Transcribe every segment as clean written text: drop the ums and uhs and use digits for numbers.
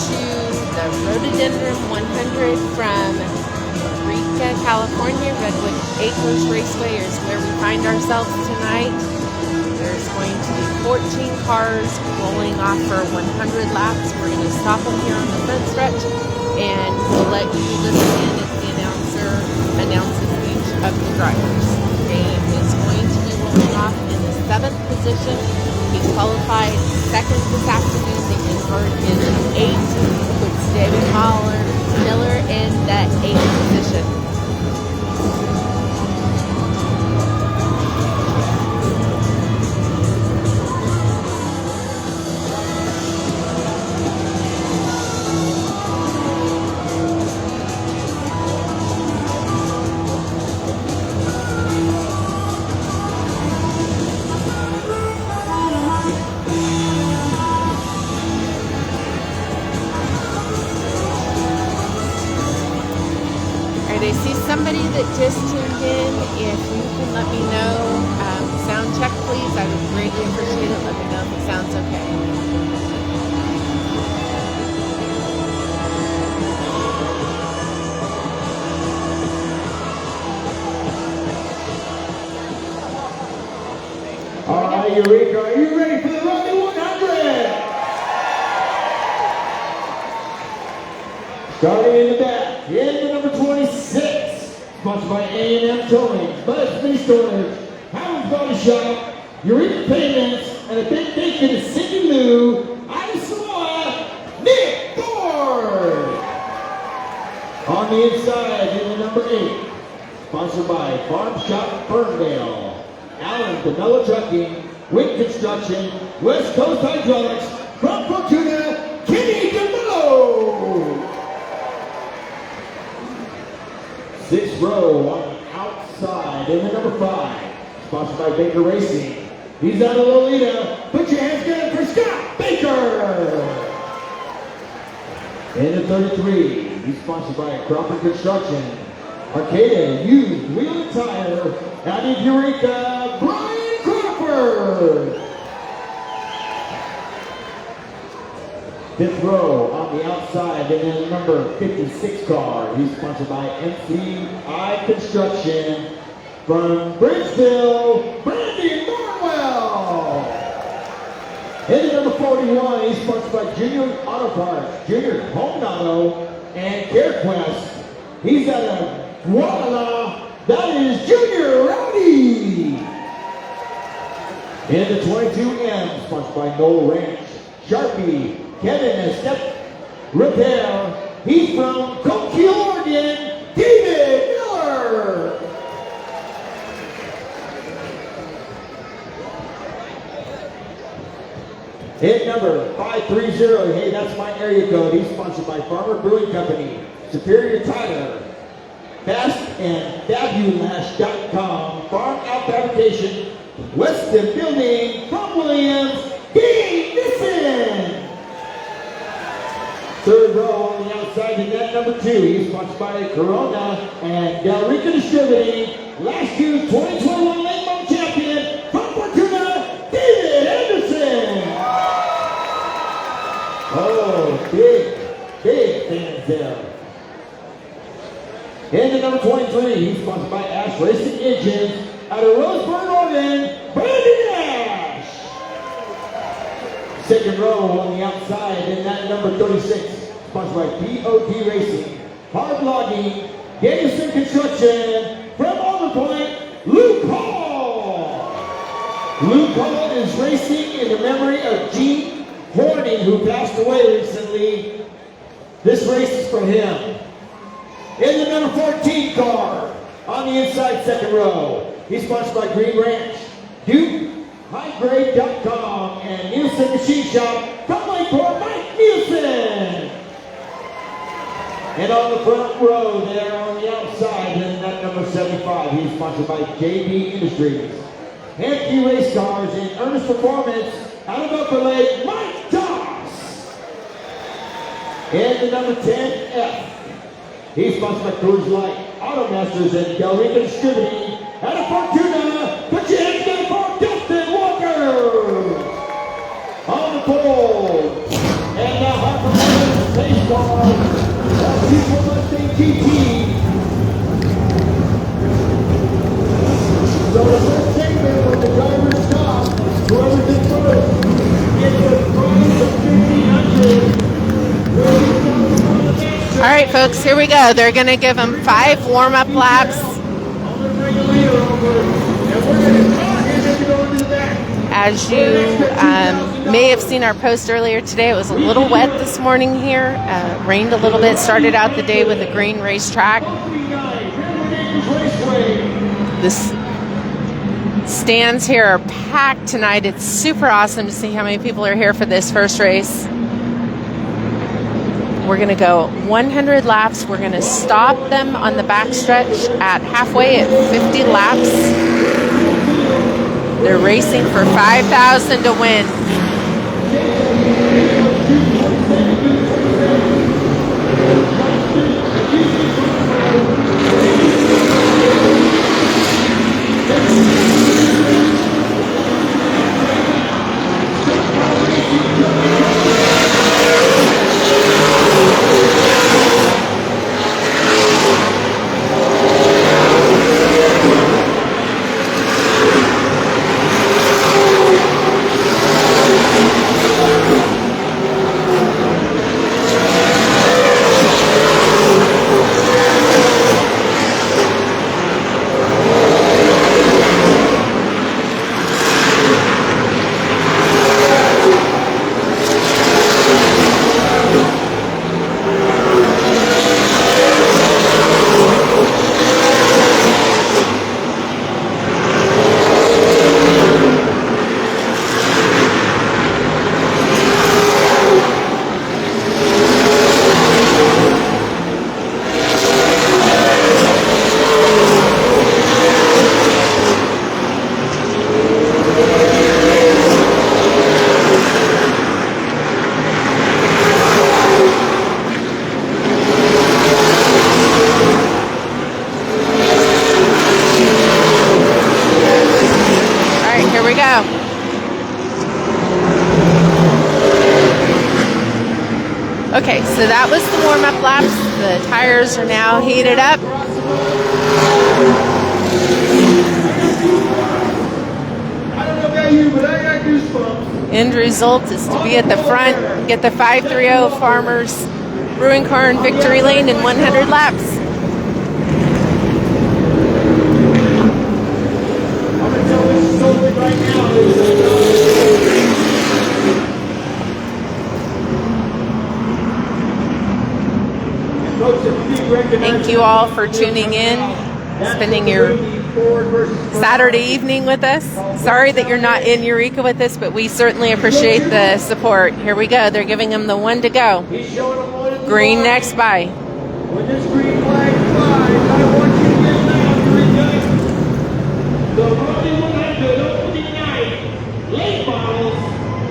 to the Rhododendron 100 from California. Redwood Acres Raceway is where we find ourselves tonight. There's going to be 14 cars rolling off for 100 laps. We're going to stop them here on the front stretch, and we'll let you listen in as the announcer announces each of the drivers. Dane is going to be rolling off in the 7th position. He qualified 2nd this afternoon. The invert is an 8, puts David Miller in that 8th position. I see somebody that just tuned in. If you can let me know, sound check please, I would greatly appreciate it. Let me know if it sounds okay. All right, Eureka, are you ready for the Rally 100? Starting in the back, in the number 26, sponsored by A&M Towing, Buzz Mini Storage, Howard's Body Shop, Eureka Payments, and a big thank you to Cindy Lou, Ida Samoa, Nick Ford. On the inside, in the number 8, sponsored by Farm Shop Ferndale, Allen Vanilla Trucking, Wind Construction, West Coast Hydraulics, from Fortuna, Kenny DeMillo. 6th row on the outside in the number 5, sponsored by Baker Racing. He's out of Lolita. Put your hands together for Scott Baker. In the 33, he's sponsored by Crawford Construction. Arcata Used Wheel and Tire out of Eureka, Brian Crawford. 5th row on the outside, and then number 56 car. He's sponsored by MCI Construction from Bridgeville, Brandy Marwell. In the number 41, he's sponsored by Junior Auto Parts, Junior Home Auto, and CareQuest. He's out of Guadalajara. That is Junior Rowdy. In the 22M, sponsored by Noel Ranch, Sharpie, Kevin and Step Repair. He's from Coquille, Oregon, David Miller. Hit number 530, hey, that's my area code. He's sponsored by Farmer Brewing Company, Superior Tire, Fast and Fabulash.com, Farm Out Fabrication, Weston Building, from Williams, Dane Nissen. 3rd row on the outside in net number 2. He's sponsored by Corona and Del Rica Distributing. Last year's 2021 Late Model Champion from Fortuna, David Anderson. Oh, big fans there. In the number 23, he's sponsored by Ash Racing Engines out of Roseburg, Oregon, Brandon Ash. 2nd row on the outside in that number 36, sponsored by POD Racing, Hard Logging, Garrison Construction, from Alder Point, Luke Hall. Luke Hall is racing in the memory of Gene Horning, who passed away recently. This race is for him. In the number 14 car, on the inside 2nd row, he's sponsored by Green Ranch, Duke, HighGrade.com, and Nielsen Machine Shop from Lakeport, Mike Nielsen. And on the front row there on the outside, in that number 75, he's sponsored by JB Industries. Empty Race Cars in Earnest Performance out of Upper Lake, Mike Doss. And the number 10F, he's sponsored by Coors Light, Automasters, and Del Rica Distributing out of Fortuna. Put your hands together for Dustin Walker. On the pole. And now Harper ball. That's Equal Mustang GT. So the first segment when the drivers stop, whoever's in first gets a prize of $1,500. All right, folks, here we go. They're going to give them 5 warm-up laps. As you may have seen our post earlier today, it was a little wet this morning here. Rained a little bit. Started out the day with a green racetrack. This stands here are packed tonight. It's super awesome to see how many people are here for this first race. We're going to go 100 laps. We're going to stop them on the backstretch at halfway at 50 laps. They're racing for $5,000 to win. Okay, so that was the warm-up laps. The tires are now heated up. I don't know about you, but I got goosebumps. End result is to be at the front, get the 530 Farmers Brewing Car in victory lane in 100 laps. I'm going to tell this story right now. Thank you all for tuning in, spending your Saturday evening with us. Sorry that you're not in Eureka with us, but we certainly appreciate the support. Here we go. They're giving them the 1 to go. Green next by. When this green flag flies, I want you to get loud. The Rowdy 100 opening night. Late models.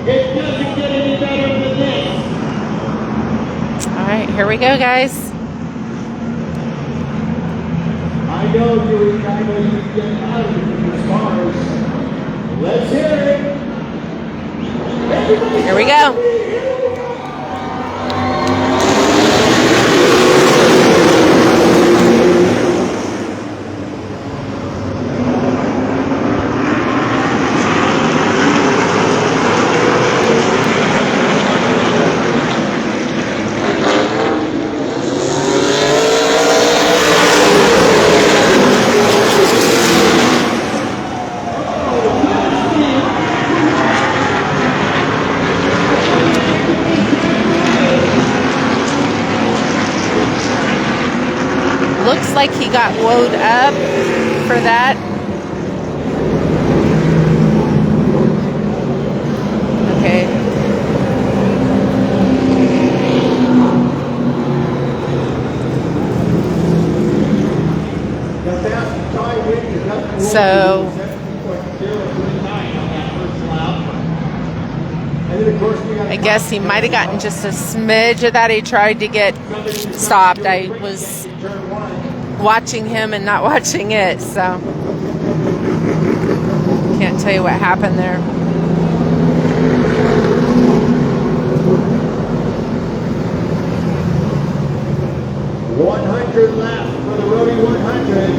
It doesn't get any better than this. All right, here we go, guys. I know Eureka, I know you can get out of these cars. Let's hear it. Everybody here we go. Looks like he got woed up for that. Okay. So I guess he might have gotten just a smidge of that. He tried to get stopped. I was watching him and not watching it, so can't tell you what happened there. 100 laps for the Rhododendron 100.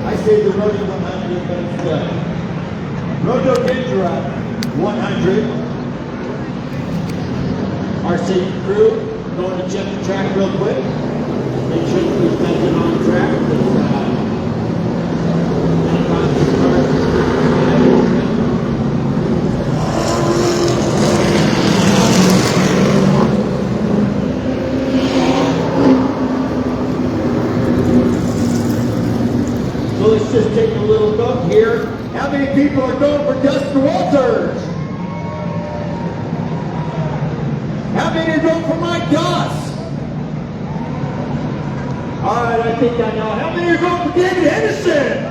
I say the Rhododendron 100, but it's the Rhododendron 100. Our safety crew going to check the track real quick. Make sure that there's nothing on the track. So let's just take a little look here. How many people are going for Dustin Walters? How many are going for Mike Goss? All right, I think I know. How many are going for David Henderson?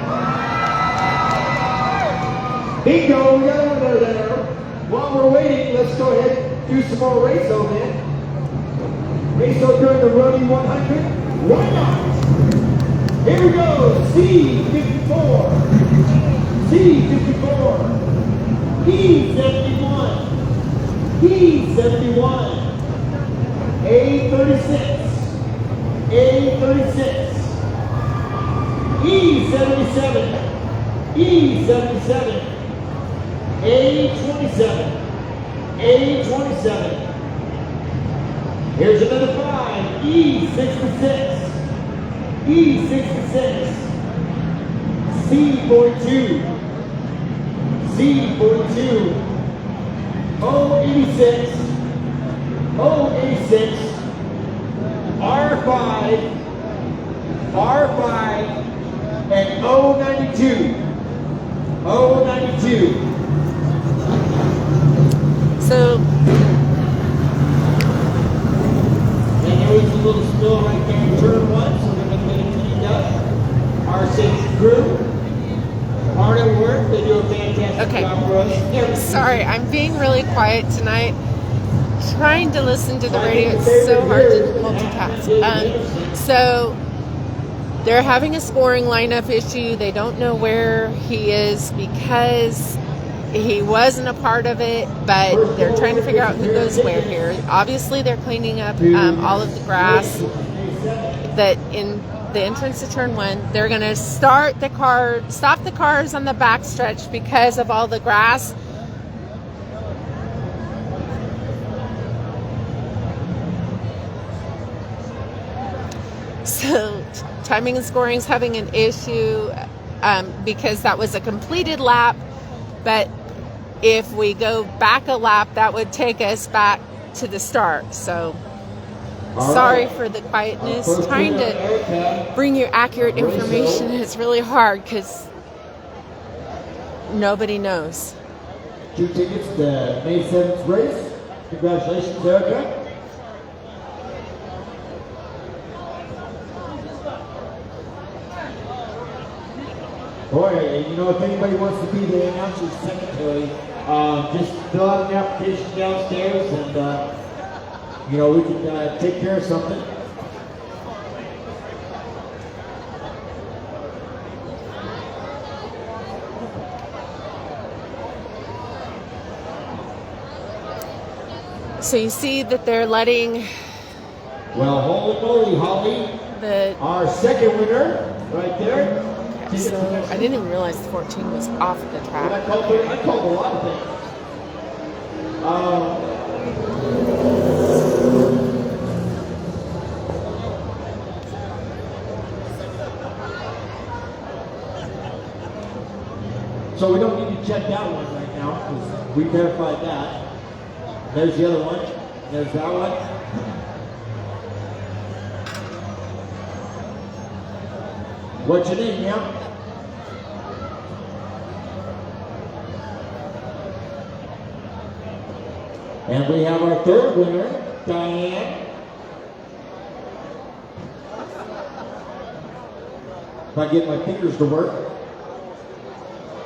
Bingo, we got a winner there. While we're waiting, let's go ahead and do some more Raceway then. Raceway during the Rhododendron 100. Why not? Here we go. C54. C54. E71. E71. A36. A36. E77. E77. A27. A27. Here's another 5. E66. E66. C42. C42. O86. O86. R5. R5. And O92. O92. So and there was a little spill right there in turn 1, so we're going to get it cleaned up. Our safety crew, hard at work. They do a fantastic job for us. I'm sorry, I'm being really quiet tonight. Trying to listen to the radio, it's so hard to multitask. So they're having a scoring lineup issue. They don't know where he is because he wasn't a part of it, but they're trying to figure out who goes where here. Obviously, they're cleaning up all of the grass that in the entrance to turn 1. They're going to stop the cars on the backstretch because of all the grass. So timing and scoring is having an issue because that was a completed lap, but if we go back a lap, that would take us back to the start. So sorry for the quietness. Trying to bring you accurate information is really hard because nobody knows. 2 tickets to May 7th race. Congratulations, Erica. Boy, you know, if anybody wants to be the announcer's secretary, just fill out an application downstairs and, you know, we can take care of something. So you see that they're letting Well, holy moly, Holly, our second winner right there. So I didn't even realize the 14 was off the track. I called a lot of things. So we don't need to check that one right now because we verified that. There's the other one. There's that one. What's your name, ma'am? And we have our third winner, Dane. If I get my fingers to work.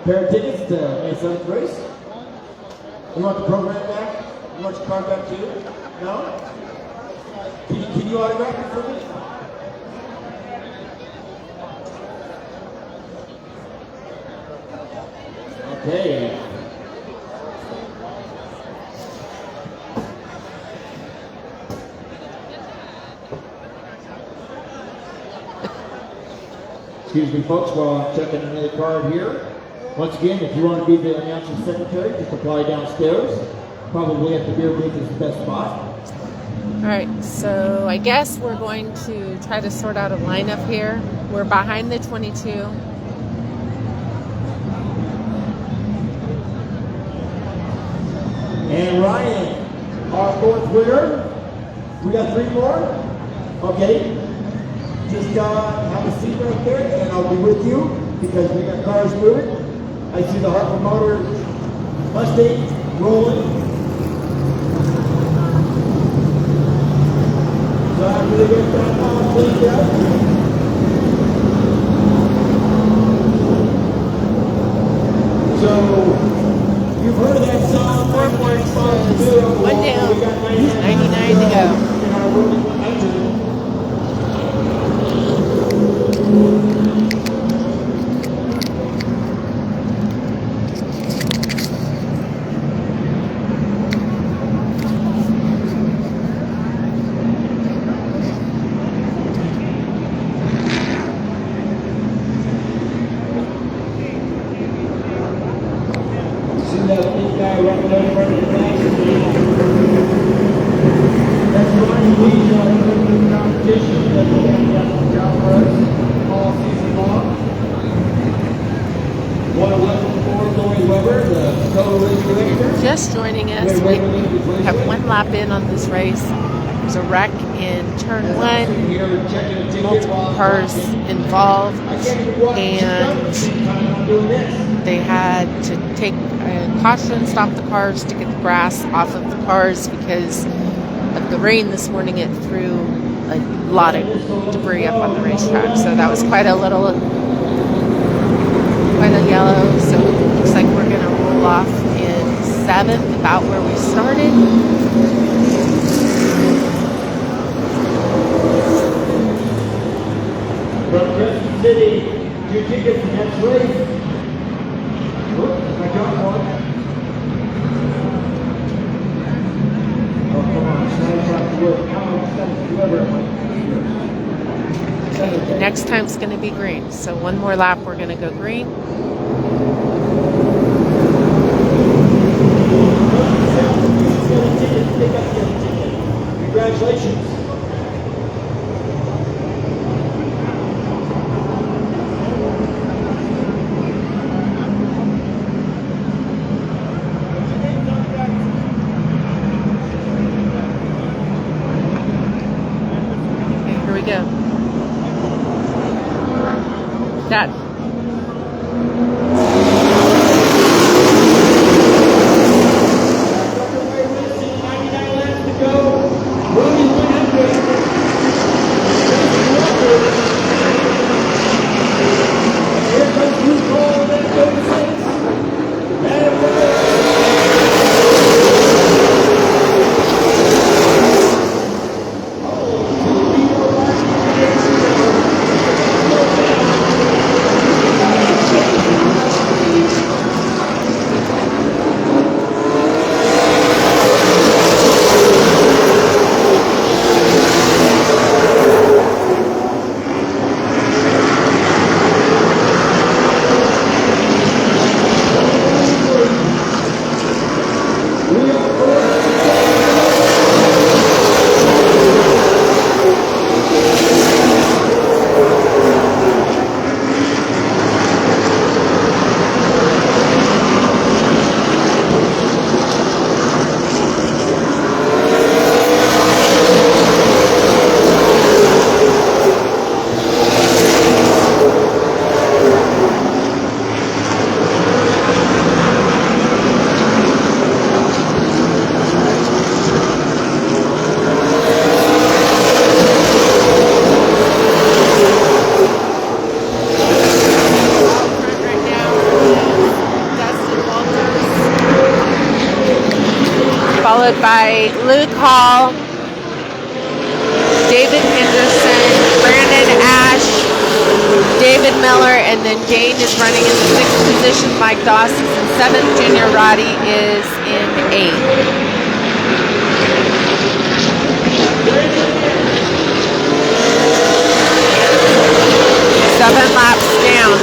Pair of tickets to May 7th race. You want the program back? You want your card back too? No? Can you autograph it for me? Okay. Excuse me, folks, while I'm checking another card here. Once again, if you want to be the announcer secretary, just apply downstairs. Probably at the beer booth is the best spot. All right, so I guess we're going to try to sort out a lineup here. We're behind the 22. And Ryan, our fourth winner. We got 3 more? Okay. Just have a seat right there, and I'll be with you because we got cars moving. I see the Harper Motor Mustang rolling. So I'm going to get that all cleaned up. So, you've heard of that song, Scoreboard says 1 down, 99 to go. in our rolling 100. See that big guy running over the flag? That's Ryan Leach on the competition that we have done on job for us all season long. Want to welcome forward Lori Weber, the co-race director. Just joining us, we have 1 lap in on this race. There's a wreck in turn 1, multiple cars involved, and they had to take a caution, stop the cars to get the grass off of the cars because of the rain this morning. It threw a lot of debris up on the racetrack, so that was quite a yellow. So it looks like we're going to roll off in 7th, about where we started. From Crescent City, 2 tickets to next race. Whoops, I got one. Oh, come on, snap to work. The next time's going to be green. So 1 more lap, we're going to go green. Congratulations. Okay, here we go. Dad. Followed by Luke Hall, David Henderson, Brandon Ash, David Miller, and then Dane is running in the 6th position. Mike Doss is in 7th. Junior Roddy is in 8th. 7 laps down.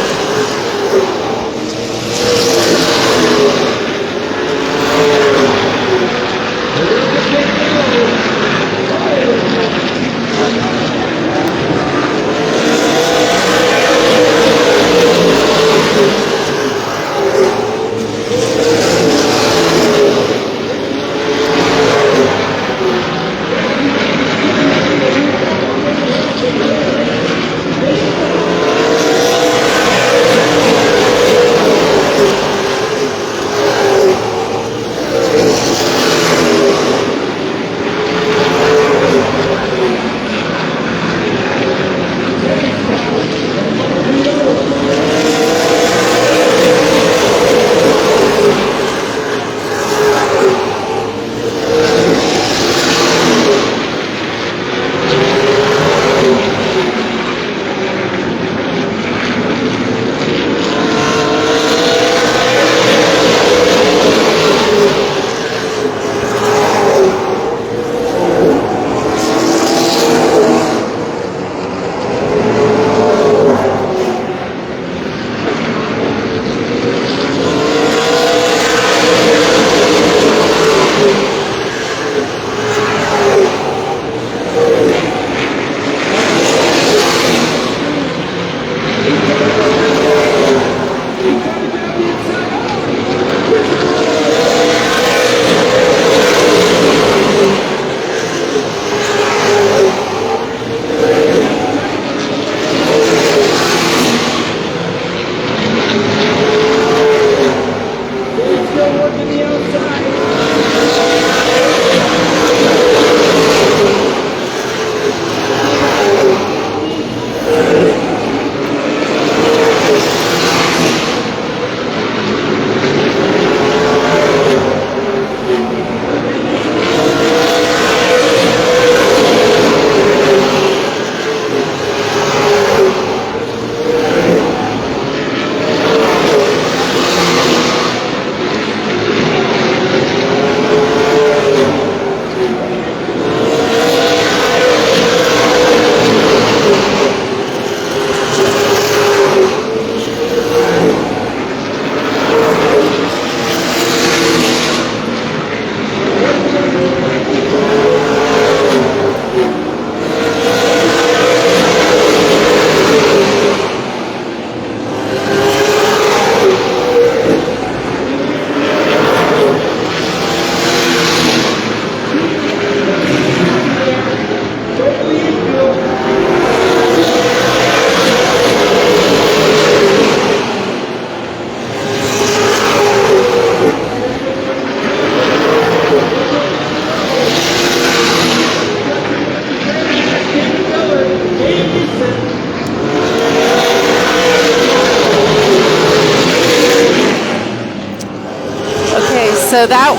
So that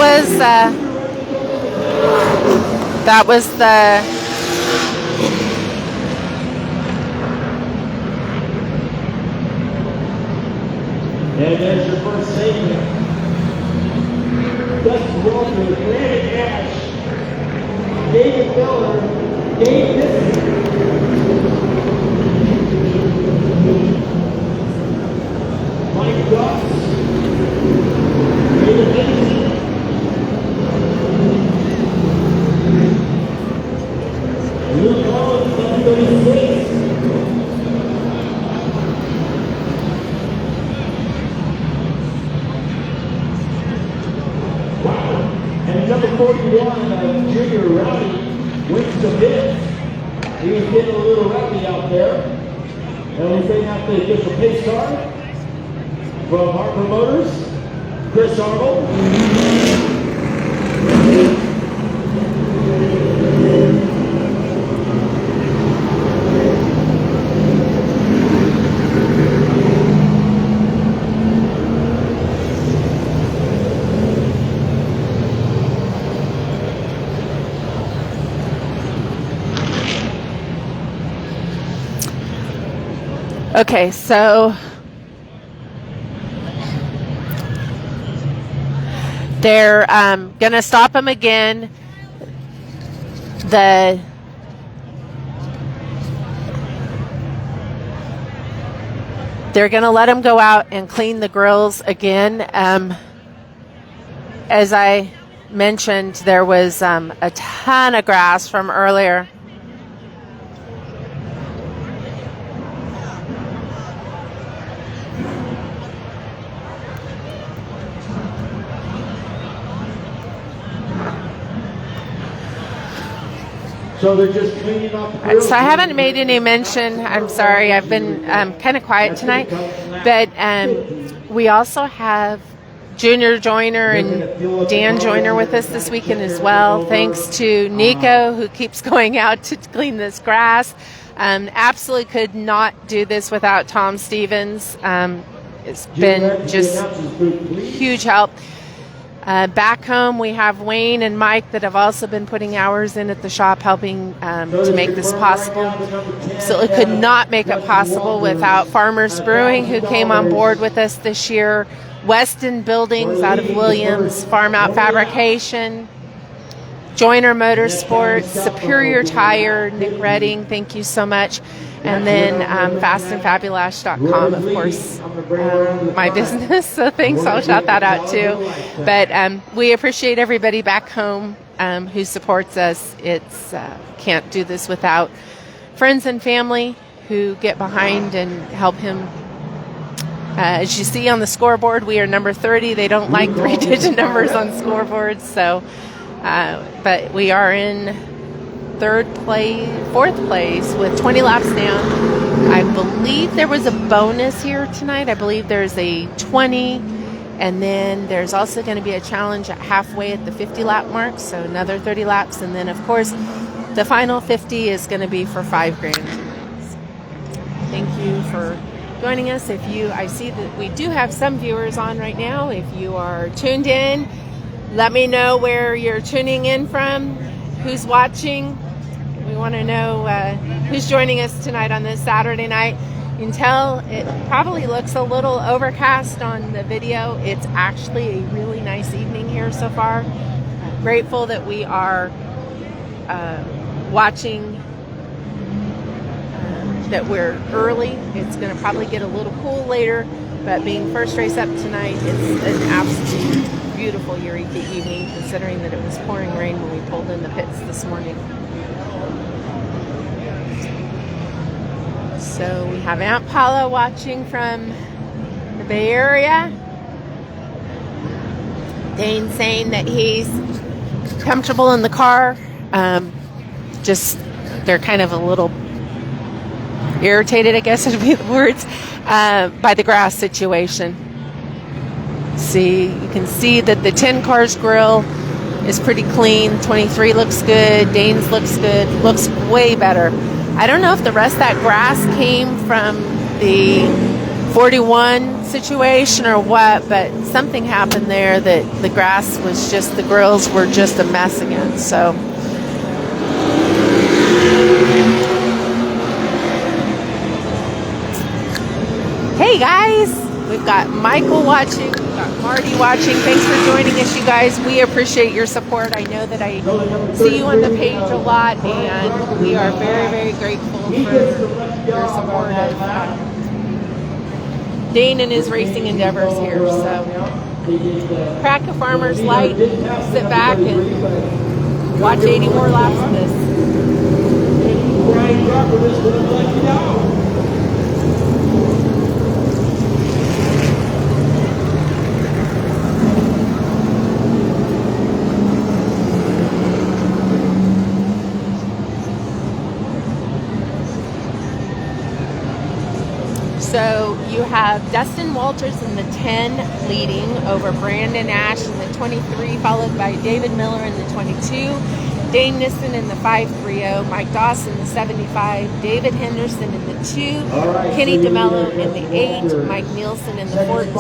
was the And there's your first safety. Dustin Walker, Brandon Ash, David Miller, Dane Mike Goss, David Henderson, Luke Collins, number 36. And number 41, Junior Rowdy, wins the bid. He was getting a little rowdy out there. And we bring out the official pace car from Harper Motors, Chris Arnold. Okay, so they're going to stop him again. They're going to let them go out and clean the grills again. As I mentioned, there was a ton of grass from earlier. So they're just cleaning up. So I haven't made any mention. I'm sorry. I've been kind of quiet tonight. But we also have Junior Joyner and Dan Joyner with us this weekend as well. Thanks to Nico, who keeps going out to clean this grass. Absolutely could not do this without Tom Stevens. It's been just huge help. Back home, we have Wayne and Mike that have also been putting hours in at the shop helping to make this possible. Absolutely could not make it possible without Farmers Brewing, who came on board with us this year, Weston Buildings out of Williams, Farm Out Fabrication, Joyner Motorsports, Superior Tire, Nick Redding, thank you so much. And then fastandfabulash.com, of course, my business. So thanks, I'll shout that out too. But we appreciate everybody back home who supports us. It's can't do this without friends and family who get behind and help him. As you see on the scoreboard, we are number 30. They don't like 3-digit numbers on scoreboards. So, but we are in fourth place with 20 laps down. I believe there was a bonus here tonight. I believe there's a 20, and then there's also going to be a challenge at halfway at the 50 lap mark, so another 30 laps, and then of course the final 50 is going to be for $5,000. Thank you for joining us. I see that we do have some viewers on right now. If you are tuned in, let me know where you're tuning in from, who's watching. We want to know who's joining us tonight on this Saturday night. You can tell it probably looks a little overcast on the video. It's actually a really nice evening here so far. Grateful that we are watching, that we're early. It's going to probably get a little cool later, but being first race up tonight, it's an absolutely beautiful Eureka evening, considering that it was pouring rain when we pulled in the pits this morning. So we have Aunt Paula watching from the Bay Area. Dane saying that he's comfortable in the car. They're kind of a little irritated, I guess would be the words, by the grass situation. You can see that the 10 cars grill is pretty clean. 23 looks good. Dane's looks good. Looks way better. I don't know if the rest of that grass came from the 41 situation or what, but something happened there that the grass was just, the grills were just a mess again. So hey guys, we've got Michael watching, we've got Marty watching. Thanks for joining us, you guys. We appreciate your support. I know that I see you on the page a lot, and we are very, very grateful for your support of Dane and his racing endeavors here. So crack a Farmer's Light, sit back and watch 80 more laps of this. So you have Dustin Walters in the 10 leading over Brandon Ash in the 23, followed by David Miller in the 22, Dane Nissen in the 530, Mike Dawson in the 75, David Henderson in the 2, Kenny DeMello in the 8, Mike Nielsen in the 14,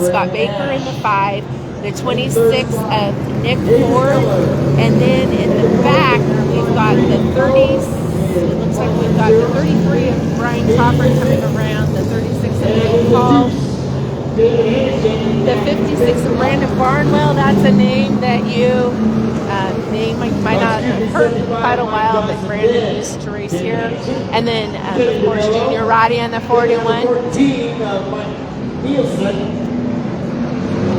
Scott Baker in the 5, the 26 of Nick Ford, and then in the back we've got the 30s. It looks like we've got the 33 of Brian Crawford coming around, the 36 of Nick Paul, The 56 of Brandon Barnwell, that's a name that you might not have heard in quite a while, but Brandon used to race here. And then, of course, Junior Roddy on the 41.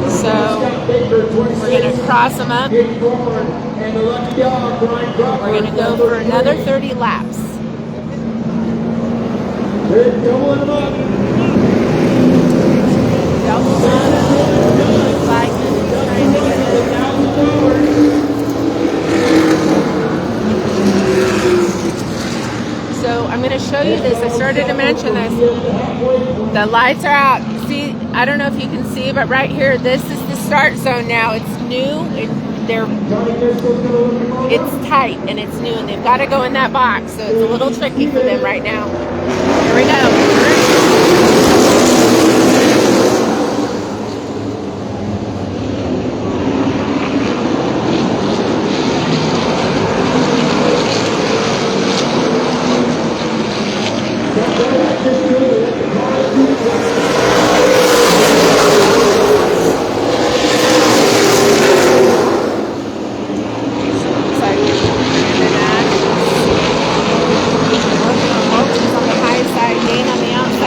So we're going to cross them up. We're going to go for another 30 laps. Double up. Like trying to get it. So I'm going to show you this. I started to mention this. The lights are out. See, I don't know if you can see, but right here, this is the start zone now. It's new. It's tight and it's new, and they've got to go in that box. So it's a little tricky for them right now. Here we go. Dane on the outside.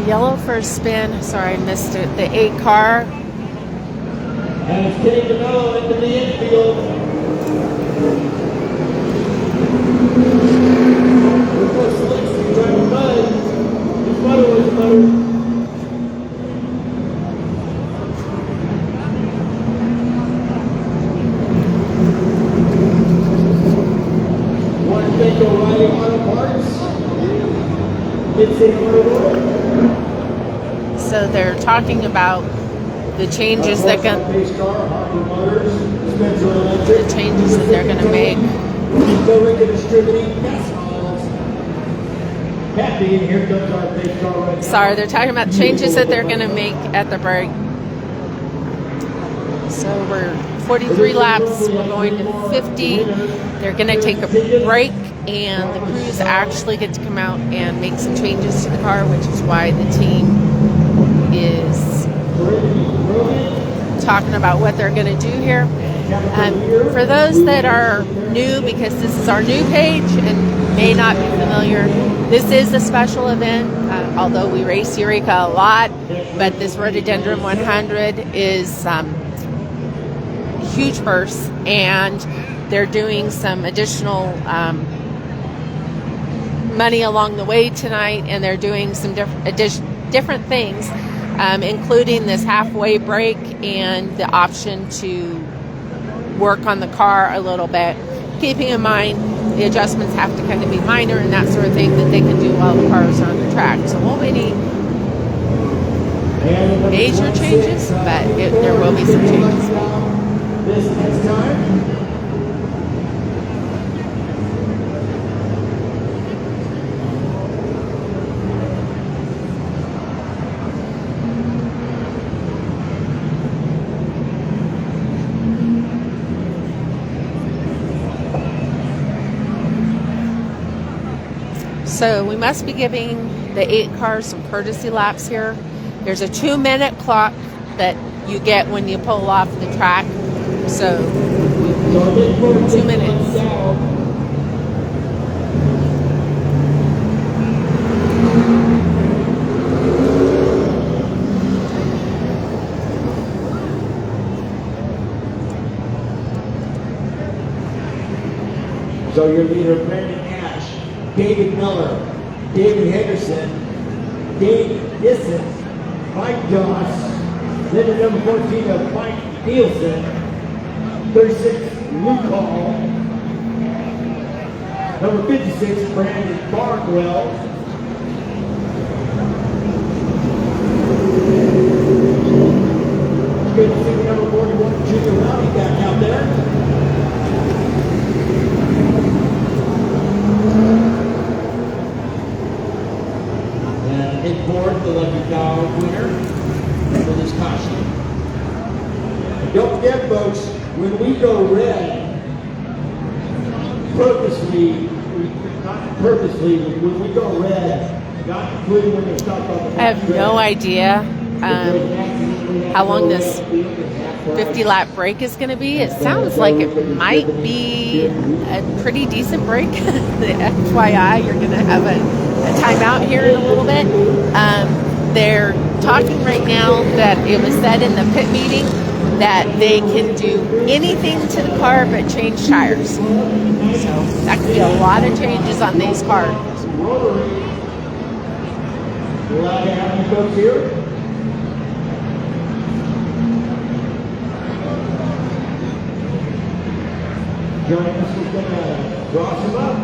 Yellow first spin. Sorry, I missed it. The 8 car. And it's Kenny DeMello into the infield. With no slicks, he's driving mud. His mother was a motor. One Benko riding auto parts. Mid-city motor world. So they're talking about the changes that the changes that they're going to make. Sorry, they're talking about changes that they're going to make at the break. So we're 43 laps. We're going to 50. They're going to take a break, and the crews actually get to come out and make some changes to the car, which is why the team is talking about what they're going to do here. For those that are new, because this is our new page and may not be familiar, this is a special event, although we race Eureka a lot, but this Rhododendron 100 is huge purse, and they're doing some additional money along the way tonight, and they're doing some different things, including this halfway break and the option to work on the car a little bit, keeping in mind the adjustments have to kind of be minor and that sort of thing that they can do while the cars are on the track. So won't be any major changes, but there will be some changes. This next time. So we must be giving the 8 cars some courtesy laps here. There's a 2-minute clock that you get when you pull off the track. So 2 minutes. So your leader, Brandon Ash, David Miller, David Henderson, Dane Nissen, Mike Doss, then the number 14 of Mike Nielsen, 36, Luke Hall, number 56, Brandon Barnwell, good to see the number 41, Junior Rowdy back out there. And Ford, the Lucky Cow winner for this caution. Don't forget, folks, when we go red, purposely, not purposely, when we go red, not including when they stop on the I have no idea how long this 50-lap break is going to be. It sounds like it might be a pretty decent break. The FYI, you're going to have a timeout here in a little bit. They're talking right now that it was said in the pit meeting that they can do anything to the car but change tires. So that could be a lot of changes on these cars. We're allowed to have you folks here. Joining us is going to draw some up.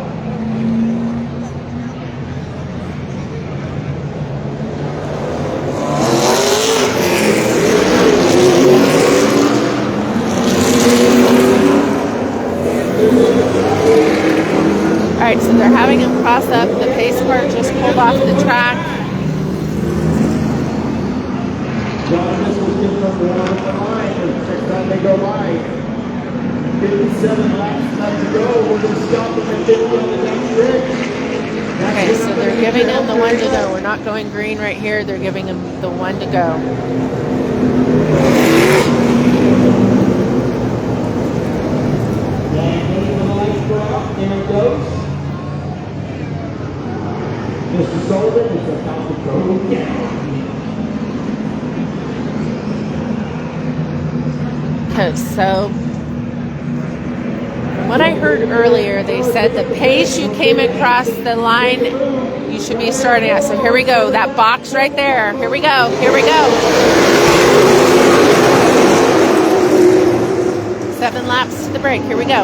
Alright, so they're having him cross up. The pace car just pulled off the track. going to go by. 57 laps left to go. We're going to stop them at 50 on the next stretch. Okay, so they're giving him the one to go. We're not going green right here. They're giving him the one to go. And the lights go out. There it goes. Mr. Sullivan is about to go down. So, from what I heard earlier, they said the pace you came across the line, you should be starting at. So here we go, that box right there. Here we go, here we go. 7 laps to the break, here we go.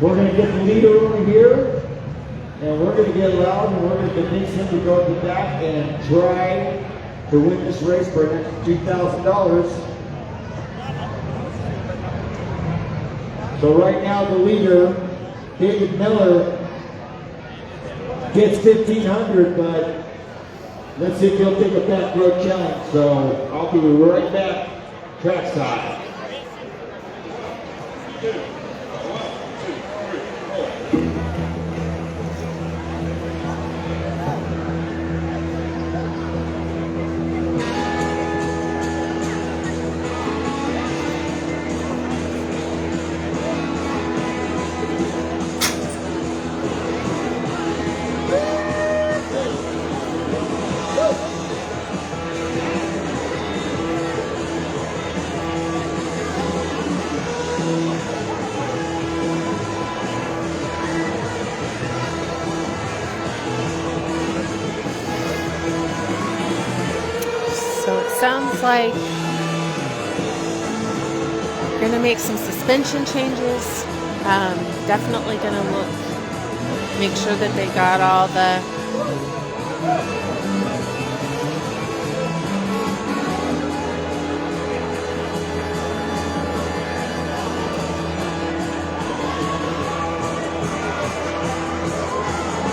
We're going to get the leader over here, and we're going to get loud, and we're going to convince him to go to the back and try to win this race for an extra $2,000. So right now the leader, David Miller, gets $1,500, but let's see if he'll take a back road challenge. So I'll be right back trackside. Sounds like we're going to make some suspension changes. Definitely going to make sure that they got all the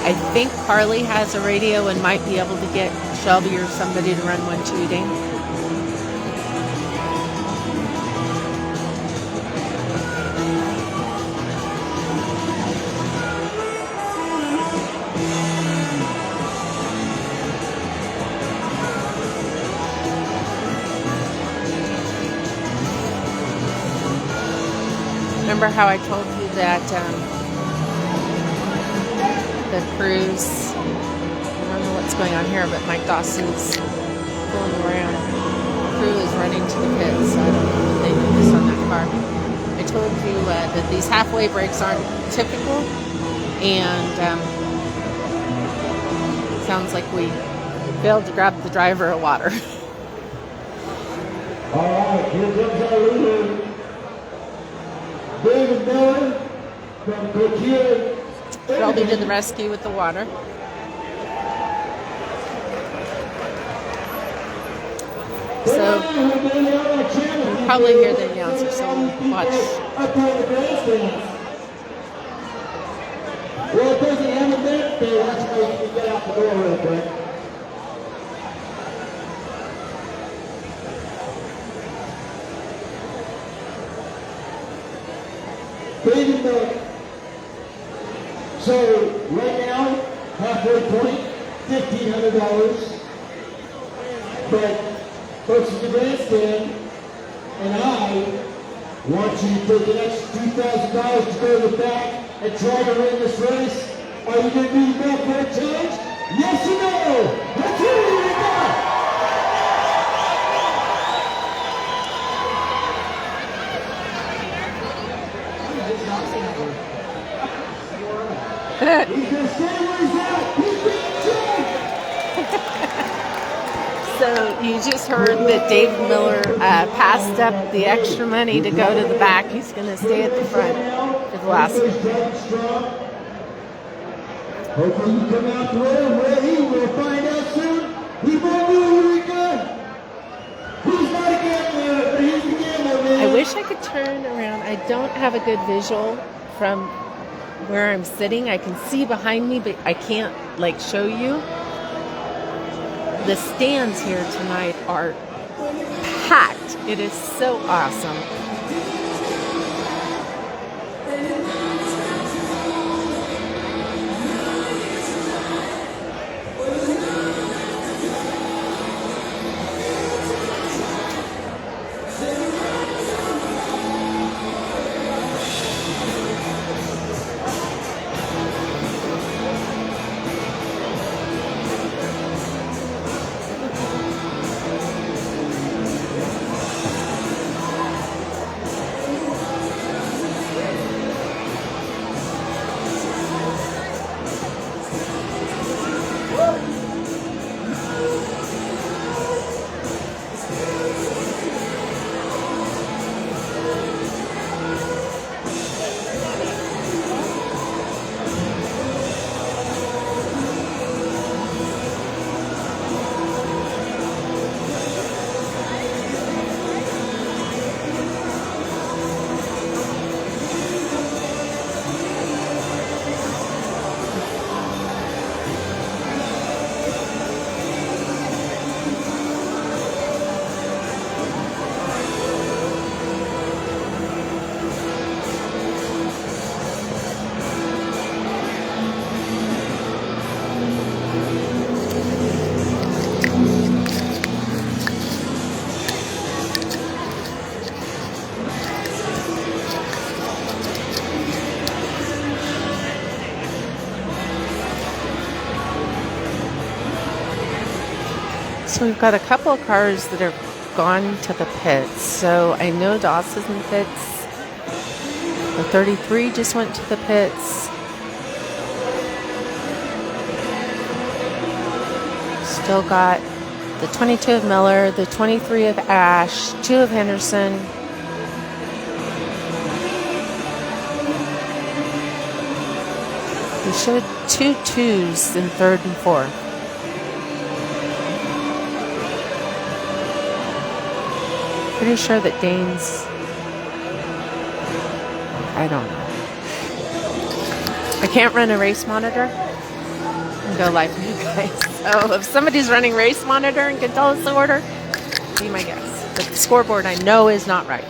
I think Carly has a radio and might be able to get Shelby or somebody to run one too, Dane. Remember how I told you that the crews. I don't know what's going on here, but Mike Dawson's pulling around. The crew is running to the pits, so I don't know what they noticed on that car. I told you that these halfway brakes aren't typical, and sounds like we failed to grab the driver of water. All right, here comes our leader, David Miller from Goodyear. Shelby to the rescue with the water. So you'll probably hear the announcer, so watch. Well, it doesn't have a minute there. That's why you can get out the door real quick. David Miller. So right now, halfway point, $1,500. But folks in the grandstand and I want you to take an extra $2,000 to go to the back and try to win this race. Are you going to do the back challenge? Yes or no? Let's hear what you got. He's going to stay where he's at. He's being trained. So you just heard that Dave Miller passed up the extra money to go to the back. He's going to stay at the front for the last one. Hopefully you come out to where he will find out soon. He won't do what he done. He's not a gambler, but he's a gambler, man. I wish I could turn around. I don't have a good visual from where I'm sitting. I can see behind me, but I can't show you. The stands here tonight are packed. It is so awesome. So we've got a couple of cars that are gone to the pits. So I know Dawson's in the pits. The 33 just went to the pits. Still got the 22 of Miller, the 23 of Ash, 2 of Henderson. We showed 2 twos in third and fourth. Pretty sure that Dane's, I don't know. I can't run a race monitor and go live for you guys. So if somebody's running race monitor and can tell us the order, be my guess. But the scoreboard I know is not right.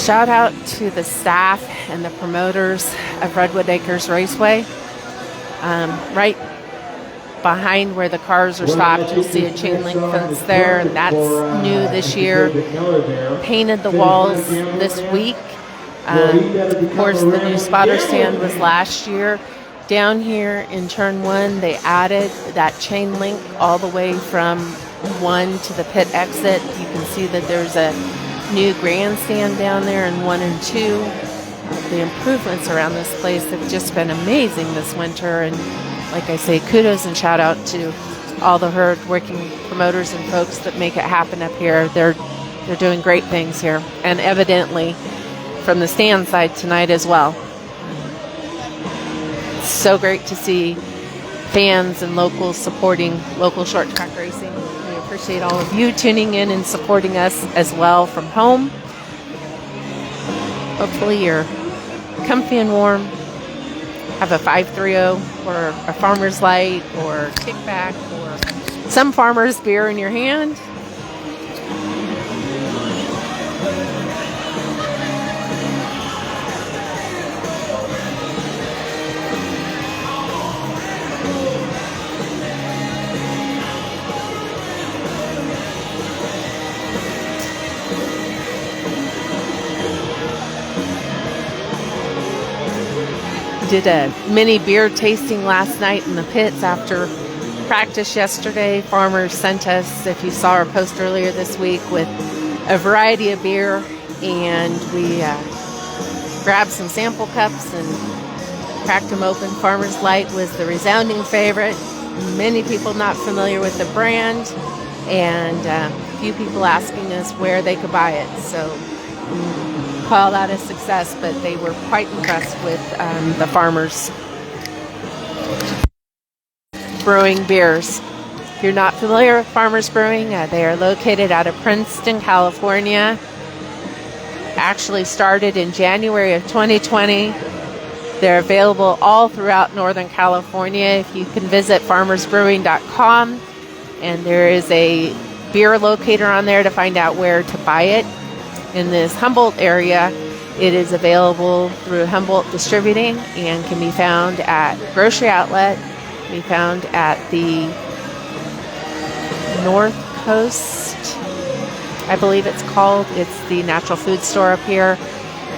shout out to the staff and the promoters of Redwood Acres Raceway. Right behind where the cars are stopped, you'll see a chain link fence there, and that's new this year. Painted the walls this week. Of course, the new spotter stand was last year. Down here in turn 1, they added that chain link all the way from 1 to the pit exit. You can see that there's a new grandstand down there in 1 and 2. The improvements around this place have just been amazing this winter, and like I say, kudos and shout out to all the hard-working promoters and folks that make it happen up here. They're doing great things here, and evidently from the stand side tonight as well. It's so great to see fans and locals supporting local short track racing. We appreciate all of you tuning in and supporting us as well from home. Hopefully you're comfy and warm. Have a 530 or a Farmer's Light or Kickback or some Farmer's beer in your hand. Did a mini beer tasting last night in the pits after practice yesterday. Farmers sent us, if you saw our post earlier this week, with a variety of beer, and we grabbed some sample cups and cracked them open. Farmer's Light was the resounding favorite. Many people not familiar with the brand, and a few people asking us where they could buy it. So call that a success, but they were quite impressed with the Farmers Brewing beers. If you're not familiar with Farmers Brewing, they are located out of Princeton, California. Actually started in January of 2020. They're available all throughout Northern California. If you can visit farmersbrewing.com, and there is a beer locator on there to find out where to buy it. In this Humboldt area, it is available through Humboldt Distributing and can be found at Grocery Outlet, can be found at the North Coast, I believe it's called. It's the natural food store up here.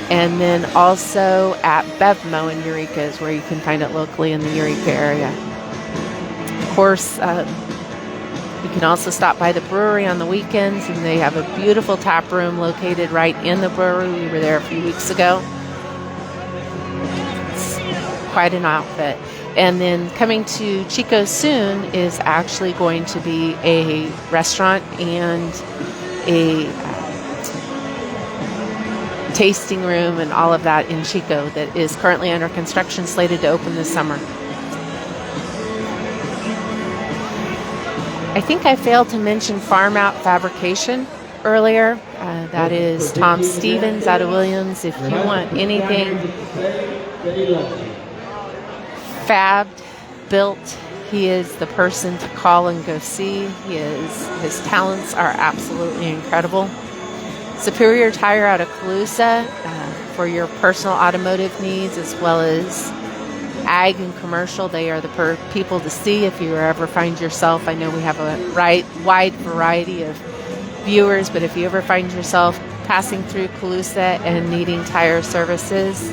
And then also at Bevmo in Eureka is where you can find it locally in the Eureka area. Of course, you can also stop by the brewery on the weekends, and they have a beautiful tap room located right in the brewery. We were there a few weeks ago. It's quite an outfit. And then coming to Chico soon is actually going to be a restaurant and a tasting room and all of that in Chico that is currently under construction, slated to open this summer. I think I failed to mention Farm Out Fabrication earlier. That is Tom Stevens out of Williams. If you want anything fabbed, built, he is the person to call and go see. His talents are absolutely incredible. Superior Tire out of Colusa for your personal automotive needs, as well as ag and commercial. They are the people to see if you ever find yourself. I know we have a wide variety of viewers, but if you ever find yourself passing through Colusa and needing tire services,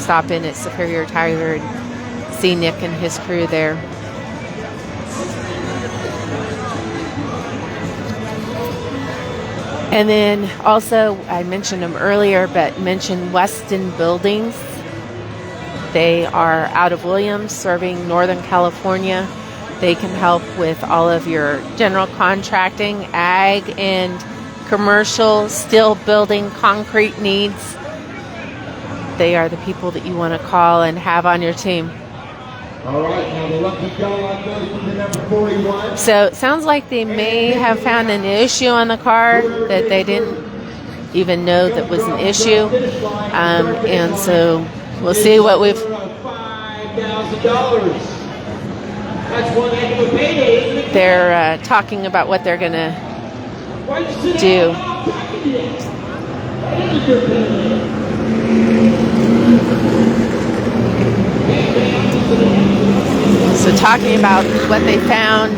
stop in at Superior Tire and see Nick and his crew there. And then also, I mentioned them earlier, but mention Weston Buildings. They are out of Williams, serving Northern California. They can help with all of your general contracting, ag, and commercial, steel building, concrete needs. They are the people that you want to call and have on your team. All right, now the lucky dog goes to the number 41. So it sounds like they may have found an issue on the car that they didn't even know that was an issue. And so we'll see what we've... $5,000. That's one heck of a payday, isn't it? They're talking about what they're going to do. So talking about what they found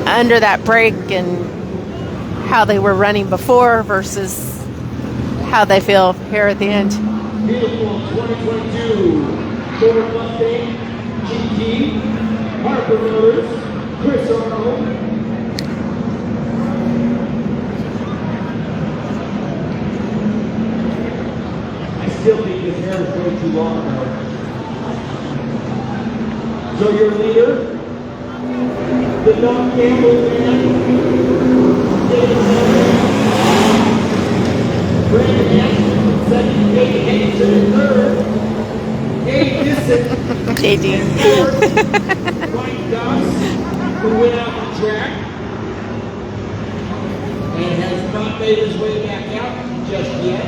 under that brake and how they were running before versus how they feel here at the end. Beautiful 2022 Ford Mustang GT, Harper Motors, Chris Arnold. I still think his hair is way too long though. So your leader, the Don Campbell man, Brandon Hanson in second, Dane Hanson in third, Dane Hanson JD. in fourth, Mike Doss, who went out the track and has not made his way back out just yet.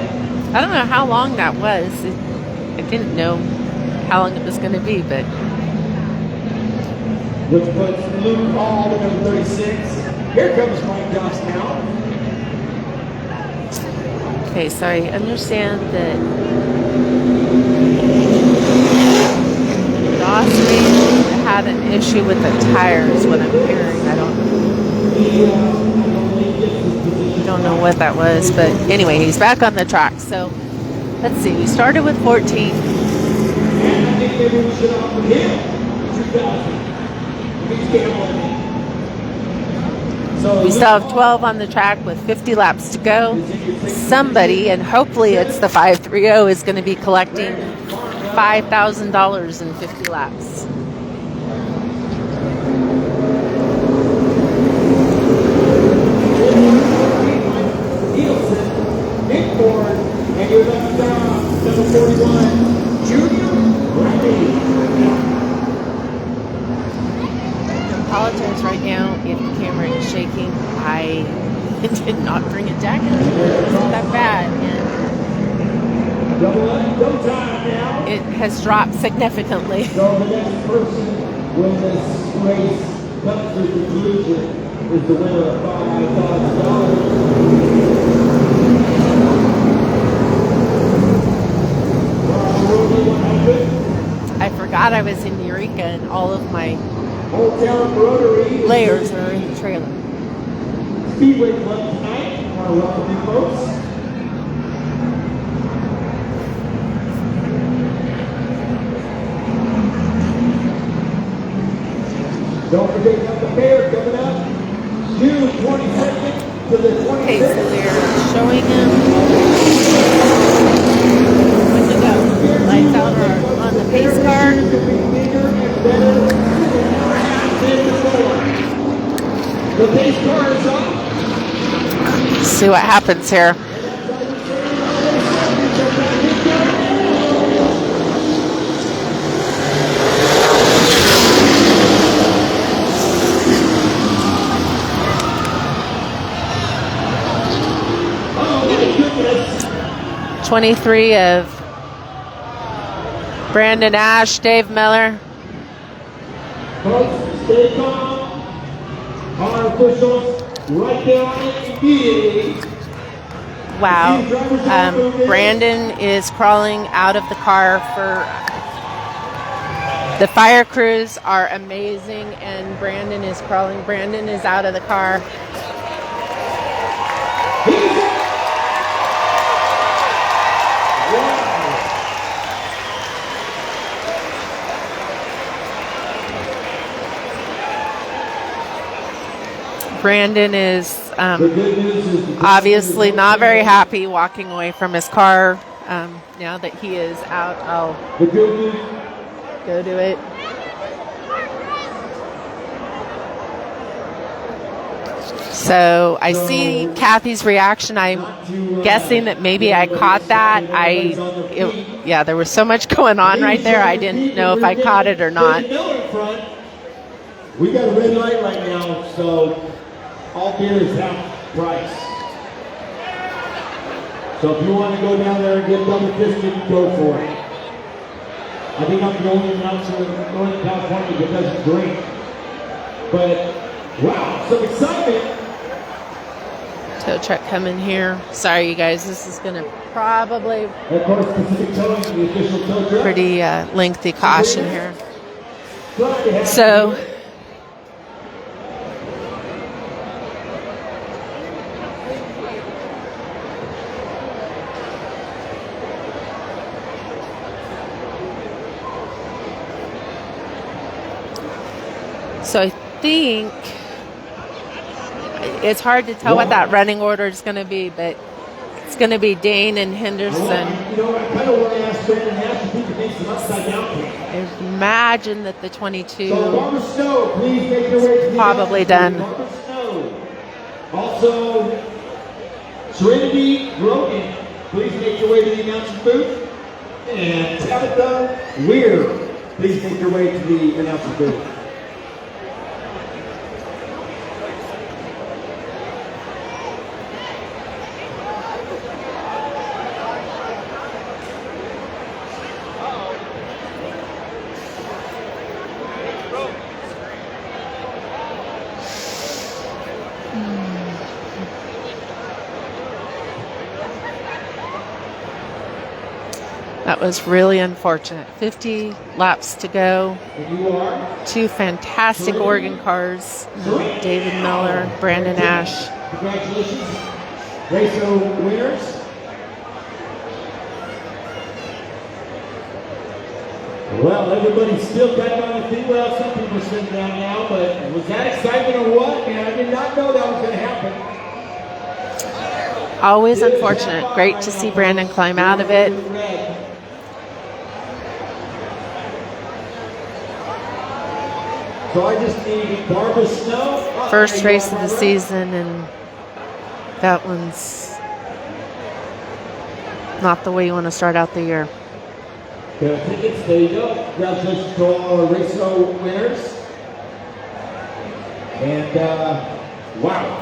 I don't know how long that was. I didn't know how long it was going to be, but Which puts Luke Hall to number 36. Here comes Mike Doss now. okay. So I understand that Doss may have had an issue with the tires. What I'm hearing, I don't know what that was, but anyway, he's back on the track. So let's see. We started with 14. And I think maybe we should offer him 2,000. So We still have 12 on the track with 50 laps to go. Somebody, and hopefully it's the 530, is going to be collecting $5,000 in 50 laps. Nick Ford, and your left down, number 41, Junior Riley. I apologize right now if the camera is shaking. I did not bring a jacket. It wasn't that bad. Double time now. And it has dropped significantly. So the next person when this race comes to conclusion is the winner of $5,000. I forgot I was in Eureka and all of my Old Town Rotary layers are in the trailer. Speedway Club tonight. I want to welcome you folks. Don't forget about the fair coming up June 22nd to the 26th. Okay, so they're showing him when to go. Lights out on the pace car. The pace car is up. See what happens here. Oh my goodness. 23 of Brandon Ash, Dave Miller. Folks, stay calm. Our officials right there on it immediately. Wow. Brandon is crawling out of the car for. The fire crews are amazing, and Brandon is crawling. Brandon is out of the car. Brandon is obviously not very happy walking away from his car. Now that he is out, I'll go to it. So I see Kathy's reaction. I'm guessing that maybe I caught that. Yeah, there was so much going on right there. I didn't know if I caught it or not. We got a red light right now, so all beer is half price. So if you want to go down there and get double fisted, go for it. I think I'm the only announcer in Northern California that doesn't drink. But wow, some excitement. Tow truck coming here. Sorry, you guys. This is going to probably Of course, Pacific Towing, the official tow truck. pretty lengthy caution here. Glad to have So, you. so I think it's hard to tell what that running order is going to be, but it's going to be Dane and Henderson. You know, I kind of want to ask Brandon Nash if he can make some upside down kicks. Imagine that the 22 So, Barbara Snow, please make your way to the probably announce done. booth. Barbara Snow. Also, Serenity Rogan, please make your way to the announcement booth. And Tabitha Weir, please make your way to the announcement booth. That was really unfortunate. 50 laps to go. And you are? Two fantastic Oregon cars. David Miller, Brandon Ash. Congratulations. Raceway winners. Well, everybody's still kind of on the feet. Well, some people are sitting down now, but was that excitement or what? Man, I did not know that was going to happen. Always unfortunate. Great to see Brandon climb out of it. So I just need Barbara Snow. First race of the season, and that one's not the way you want to start out the year. Tickets, there you go. Congratulations to all our Raceway winners. And, wow.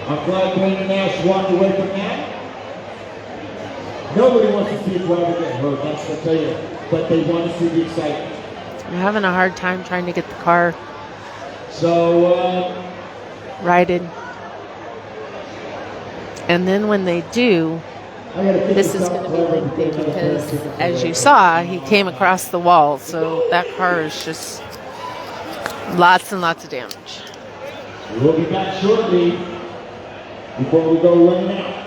I'm glad Brandon Nash walked away from that. Nobody wants to see a driver get hurt, that's what I tell you. But they want to see the excitement. I'm having a hard time trying to get the car So, righted. And then when they do, this is going to be lengthy because, as you saw, he came across the wall. So that car is just lots and lots of damage. we'll be back shortly before we go running out.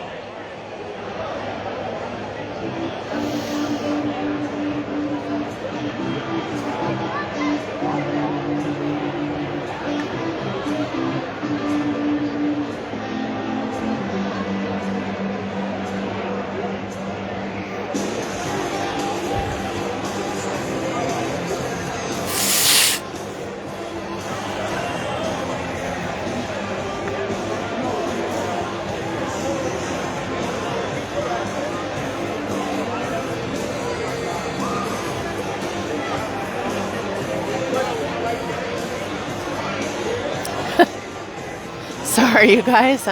Sorry, you guys.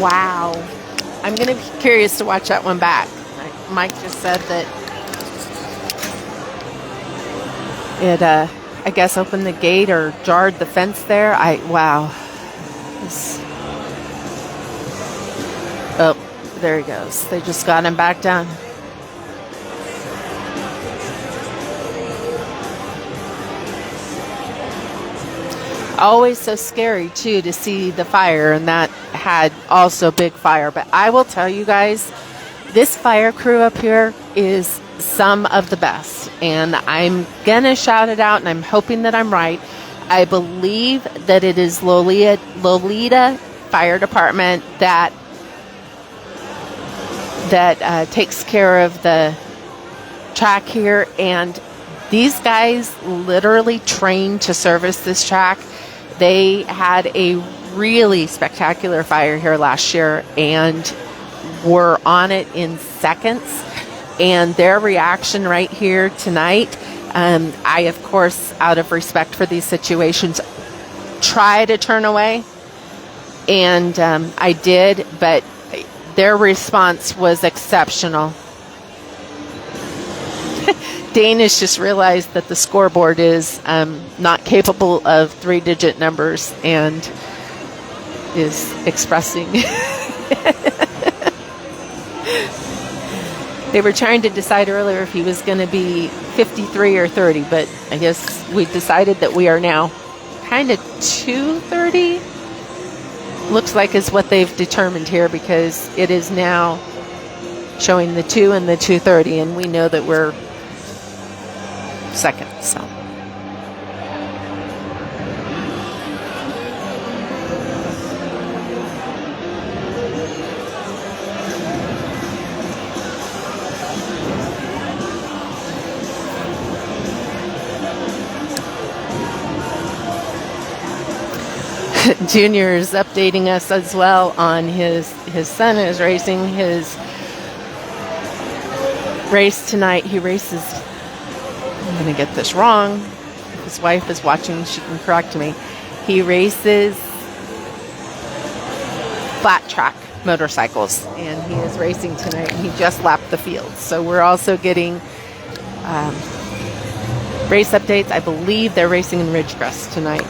Wow. I'm going to be curious to watch that one back. Mike just said that it, I guess, opened the gate or jarred the fence there. Wow. Oh, there he goes. They just got him back down. Always so scary, too, to see the fire, and that had also big fire. But I will tell you guys, this fire crew up here is some of the best, and I'm going to shout it out, and I'm hoping that I'm right. I believe that it is Lolita Fire Department that takes care of the track here, and these guys literally trained to service this track. They had a really spectacular fire here last year and were on it in seconds. And their reaction right here tonight, I, of course, out of respect for these situations, try to turn away. And I did, but their response was exceptional. Dane has just realized that the scoreboard is not capable of 3-digit numbers and is expressing. They were trying to decide earlier if he was going to be 53 or 30, but I guess we decided that we are now kind of 230. Looks like is what they've determined here, because it is now showing the 2 and the 230, and we know that we're second. So Junior is updating us as well on his son is racing his race tonight. He races, I'm going to get this wrong. If his wife is watching, she can correct me. He races flat track motorcycles, and he is racing tonight, and he just lapped the field. So we're also getting race updates. I believe they're racing in Ridgecrest tonight.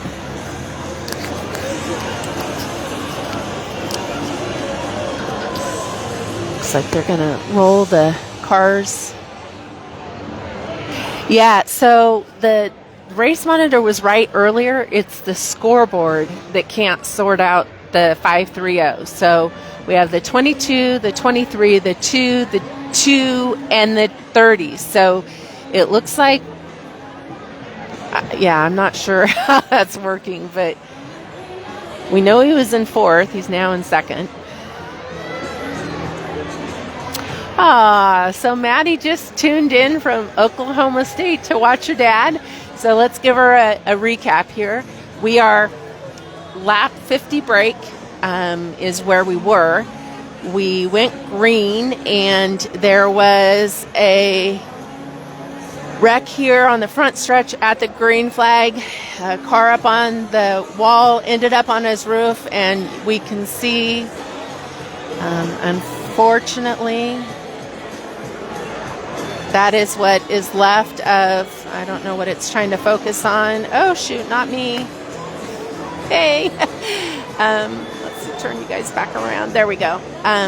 Looks like they're going to roll the cars. Yeah, so the race monitor was right earlier. It's the scoreboard that can't sort out the 530. So we have the 22, the 23, the 2, the 2, and the 30. So it looks like, yeah, I'm not sure how that's working, but we know he was in fourth. He's now in second. So Maddie just tuned in from Oklahoma State to watch her dad. So let's give her a recap here. We are lap 50 break is where we were. We went green, and there was a wreck here on the front stretch at the green flag. A car up on the wall ended up on his roof, and we can see, unfortunately, that is what is left of, I don't know what it's trying to focus on. Oh, shoot, not me. Hey. Let's turn you guys back around. There we go.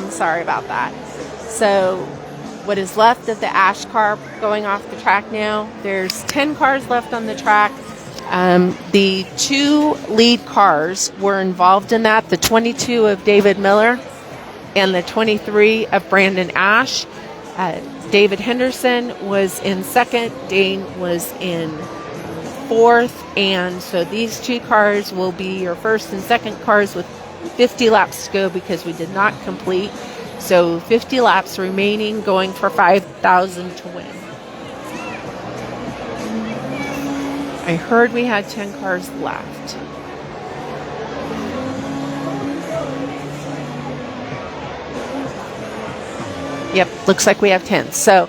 Sorry about that. So what is left of the Ash car going off the track now, there's 10 cars left on the track. The 2 lead cars were involved in that, the 22 of David Miller and the 23 of Brandon Ash. David Henderson was in second, Dane was in fourth, and so these 2 cars will be your first and second cars with 50 laps to go, because we did not complete. So 50 laps remaining, going for 5,000 to win. I heard we had 10 cars left. Yep, looks like we have 10. So,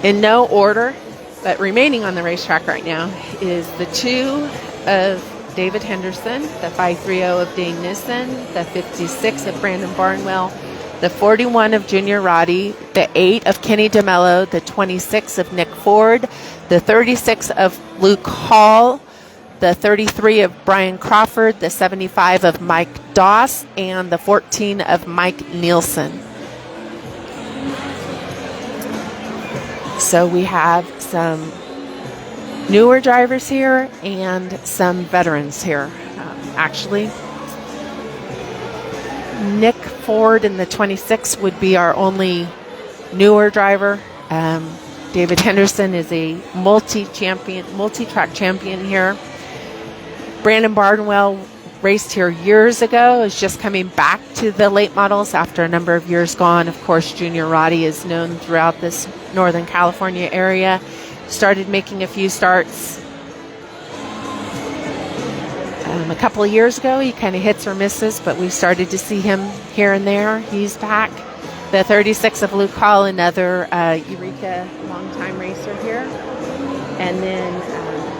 in no order, but remaining on the racetrack right now is the 2 of David Henderson, the 530 of Dane Nissen, the 56 of Brandon Barnwell, the 41 of Junior Roddy, the 8 of Kenny DeMello, the 26 of Nick Ford, the 36 of Luke Hall, the 33 of Brian Crawford, the 75 of Mike Doss, and the 14 of Mike Nielsen. So we have some newer drivers here and some veterans here. Actually, Nick Ford in the 26 would be our only newer driver. David Henderson is a multi-track champion here. Brandon Barnwell raced here years ago, is just coming back to the late models after a number of years gone. Of course, Junior Roddy is known throughout this Northern California area. Started making a few starts a couple of years ago. He kind of hits or misses, but we started to see him here and there. He's back. The 36 of Luke Hall, another Eureka longtime racer here. And then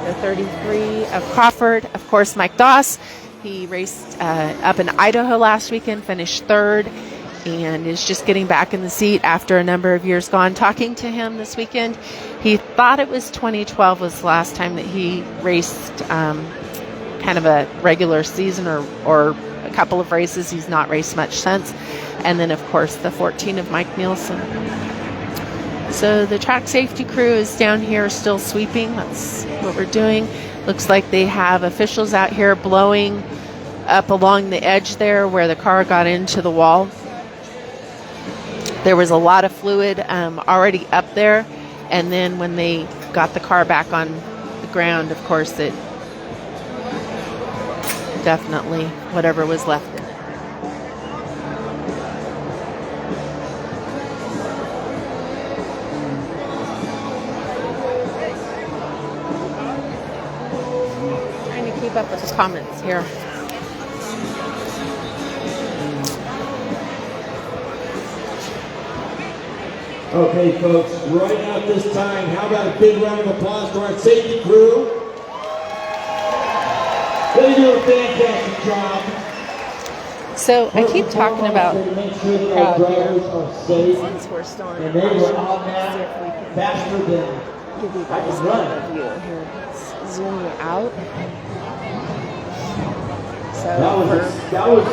the 33 of Crawford, of course, Mike Doss. He raced up in Idaho last weekend, finished third, and is just getting back in the seat after a number of years gone. Talking to him this weekend, he thought it was 2012 was the last time that he raced kind of a regular season or a couple of races. He's not raced much since. And then, of course, the 14 of Mike Nielsen. So the track safety crew is down here still sweeping. That's what we're doing. Looks like they have officials out here blowing up along the edge there where the car got into the wall. There was a lot of fluid already up there, and then when they got the car back on the ground, of course, it definitely, whatever was left in it. Trying to keep up with the comments here. Okay, folks, right now at this time, how about a big round of applause to our safety crew? They do a fantastic job. So I keep talking about the crowd here. Since we're still in the they were on that faster than give you guys a view here. Let's zoom you out. So that was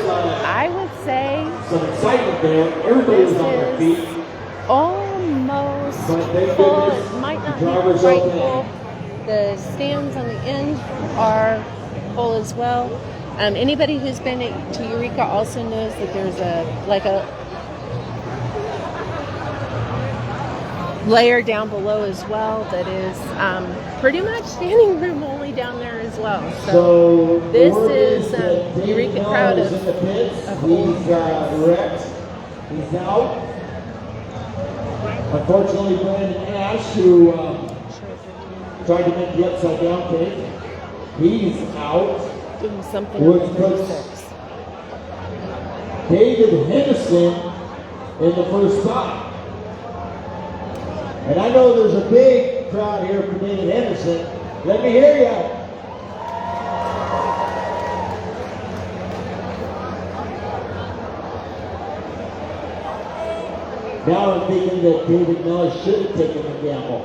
I would say some excitement there. Everybody was on their feet. Almost full. It might not be quite full. The stands on the end are full as well. Anybody who's been to Eureka also knows that there's a layer down below as well that is pretty much standing room only down there as well. So this is Eureka crowd of old wrecked. He's out. Unfortunately, Brandon Ash, who tried to make the upside down cake, he's out. Give him something on the 36. David Henderson in the first spot. And I know there's a big crowd here for David Henderson. Let me hear you. Now I'm thinking that David Miller should have taken the gamble.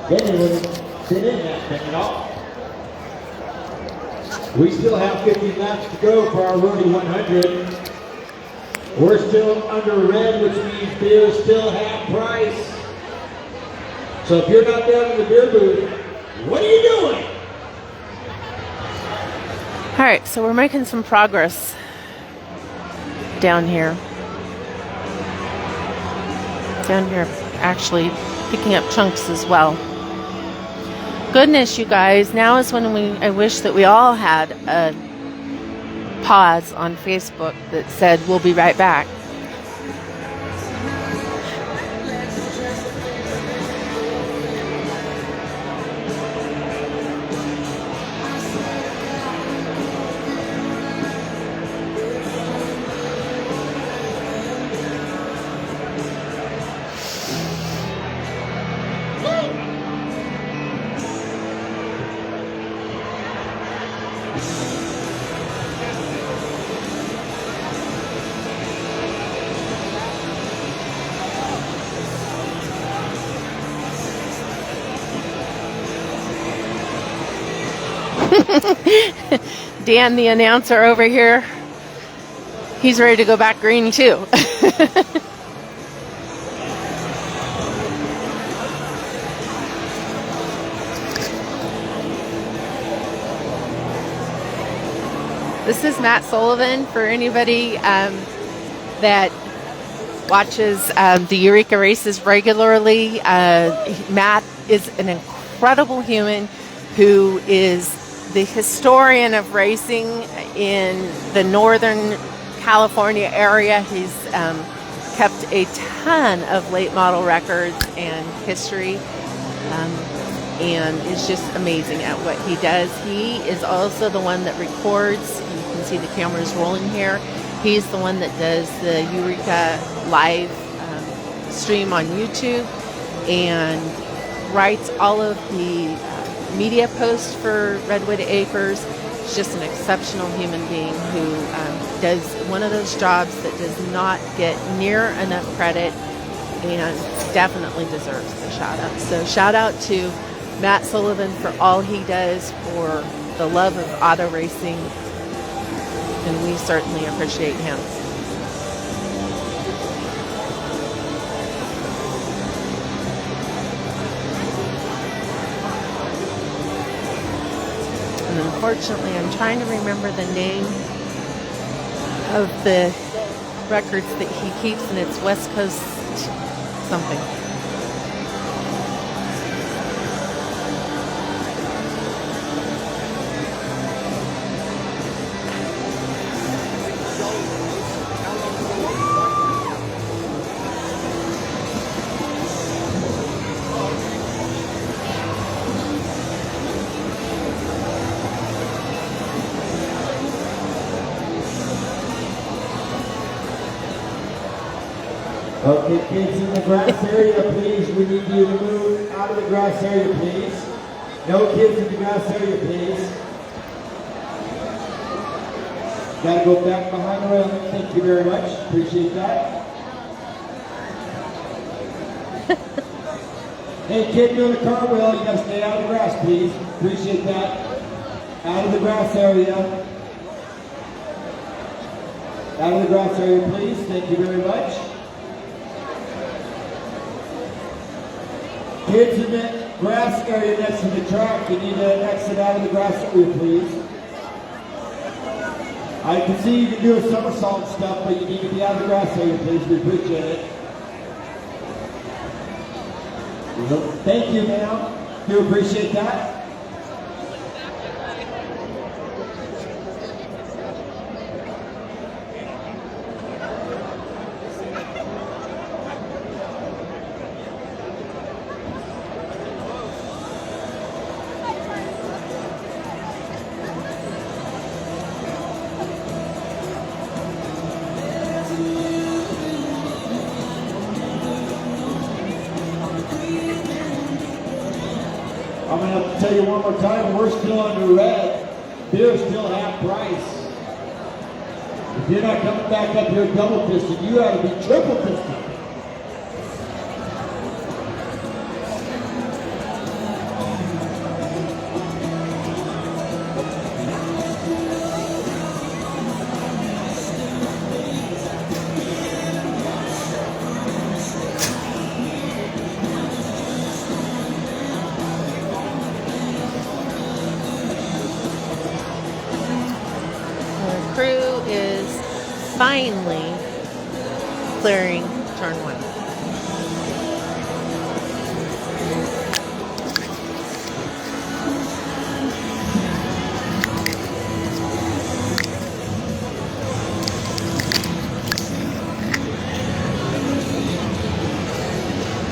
Then he would have been in that thing at all. We still have 50 laps to go for our Rhodey 100. We're still under red, which means beer is still half price. So if you're not down in the beer booth, what are you doing? All right, so we're making some progress down here. Down here, actually picking up chunks as well. Goodness, you guys, now is when I wish that we all had a pause on Facebook that said we'll be right back. Dan, the announcer over here, he's ready to go back green too. This is Matt Sullivan for anybody that watches the Eureka races regularly. Matt is an incredible human who is the historian of racing in the Northern California area. He's kept a ton of late model records and history, and is just amazing at what he does. He is also the one that records. You can see the cameras rolling here. He's the one that does the Eureka live stream on YouTube and writes all of the media posts for Redwood Acres. He's just an exceptional human being who does one of those jobs that does not get near enough credit and definitely deserves the shout out. So shout out to Matt Sullivan for all he does for the love of auto racing, and we certainly appreciate him. And unfortunately, I'm trying to remember the name of the records that he keeps, and it's West Coast something. Okay, kids in the grass area, please. We need you to move out of the grass area, please. No kids in the grass area, please. Gotta go back behind the railing. Thank you very much. Appreciate that. Hey, kid doing a cartwheel, you gotta stay out of the grass, please. Appreciate that. Out of the grass area. Out of the grass area, please. Thank you very much. Kids in the grass area next to the track, you need to exit out of the grass area, please. I can see you can do a somersault and stuff, but you need to be out of the grass area, please. We appreciate it. Thank you, ma'am. Do appreciate that. I'm going to have to tell you one more time, we're still under red. Beer's still half price. If you're not coming back up here double fisted, you ought to be triple fisted. Crew is finally clearing turn 1.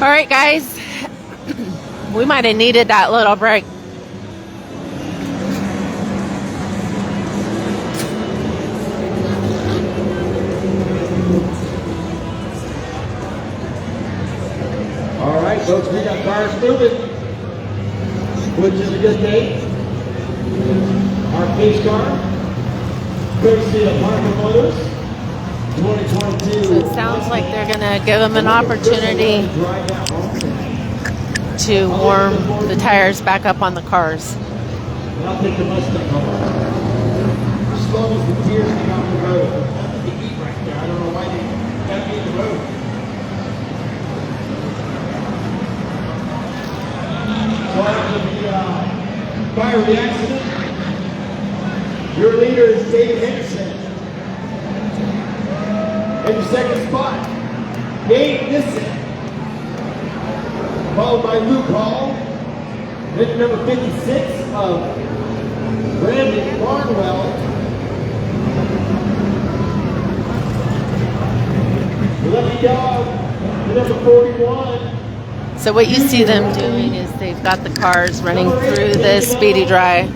All right, guys, we might have needed that little break. All right, folks, we got cars moving, which is a good thing. Our pace car, courtesy of Parker Motors, 2022. So it sounds like they're going to give them an opportunity to warm the tires back up on the cars. I'll take the Mustang home. As slow as the tears get off the road. Nothing to eat right there. I don't know why they got me in the road. So after the fiery accident, your leader is David Henderson. In the second spot, Dane, followed by Luke Hall. Then number 56 of Brandon Barnwell. Lucky Dog, number 41. So what you see them doing is they've got the cars running through the speedy dry.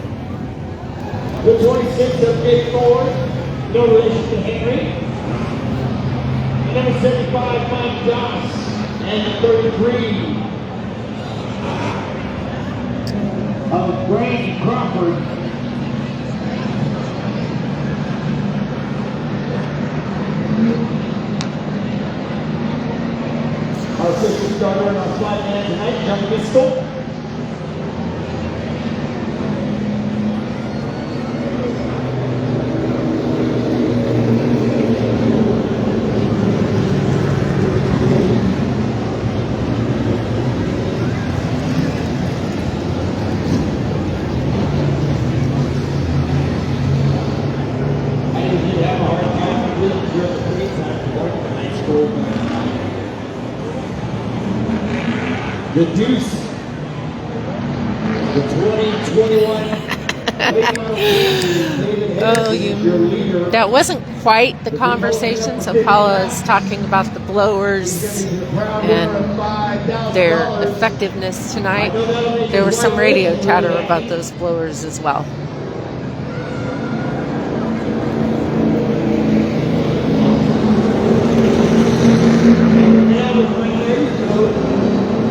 The 26 of Jake Ford, no relation to Henry. And number 75, Mike Joss. And the 33 of Brandon Crawford. Our official starter and our flag man tonight, John Biscoe. The Deuce, the 2021 That wasn't quite the conversation. So Paula is talking about the blowers and their effectiveness tonight. There was some radio chatter about those blowers as well.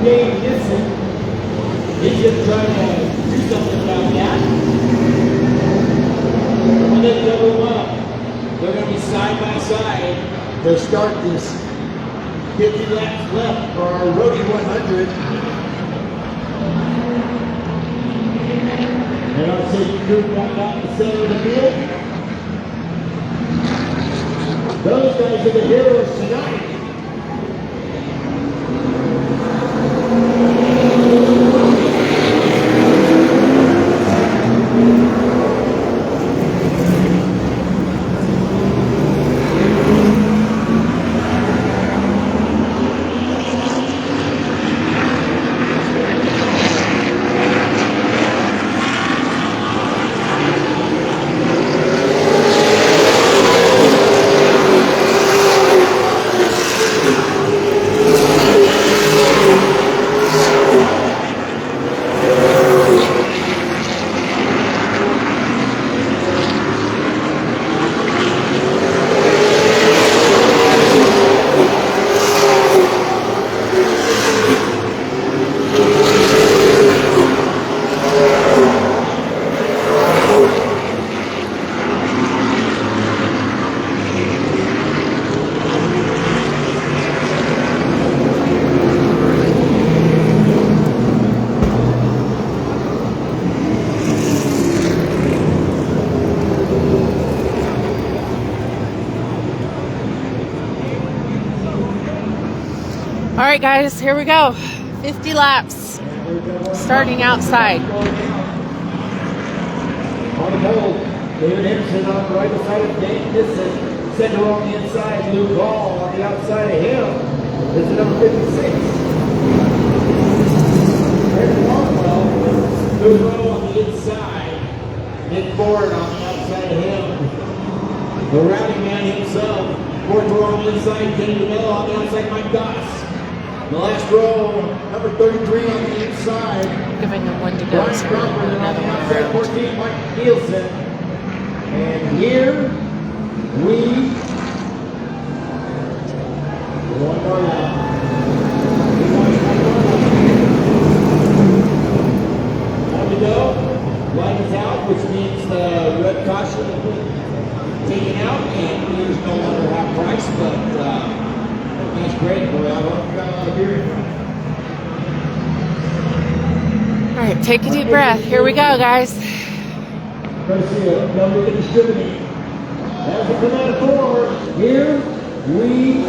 Dane, he's just trying to do something about that. And then double them up. They're going to be side by side to start this 50 laps left for our Rhododendron 100. And our safety crew back out in the center of the field. Those guys are the heroes tonight. All right, guys, here we go. 50 laps, starting outside. On the pole, David Henderson on the right side of Dane. Center on the inside, Luke Hall on the outside of him. This is number 56. Aaron Barnwell, Luke Hall on the inside. Nick Ford on the outside of him. The rally man himself. Fourth row on the inside, Kenny DeMello on the outside, Mike Goss. The last row, number 33 on the inside. Giving them one to go. Brian Crawford on the outside, 14, Mike Nielsen. And here we one more lap. Time to go. Light is out, which means the red caution will be taken out, and there's no longer half price, but nice break, boy. I hope you got a lot of beer in front. All right, take a deep breath. Here we go, guys. Garcia, number to distributing. As we come out of 4, here we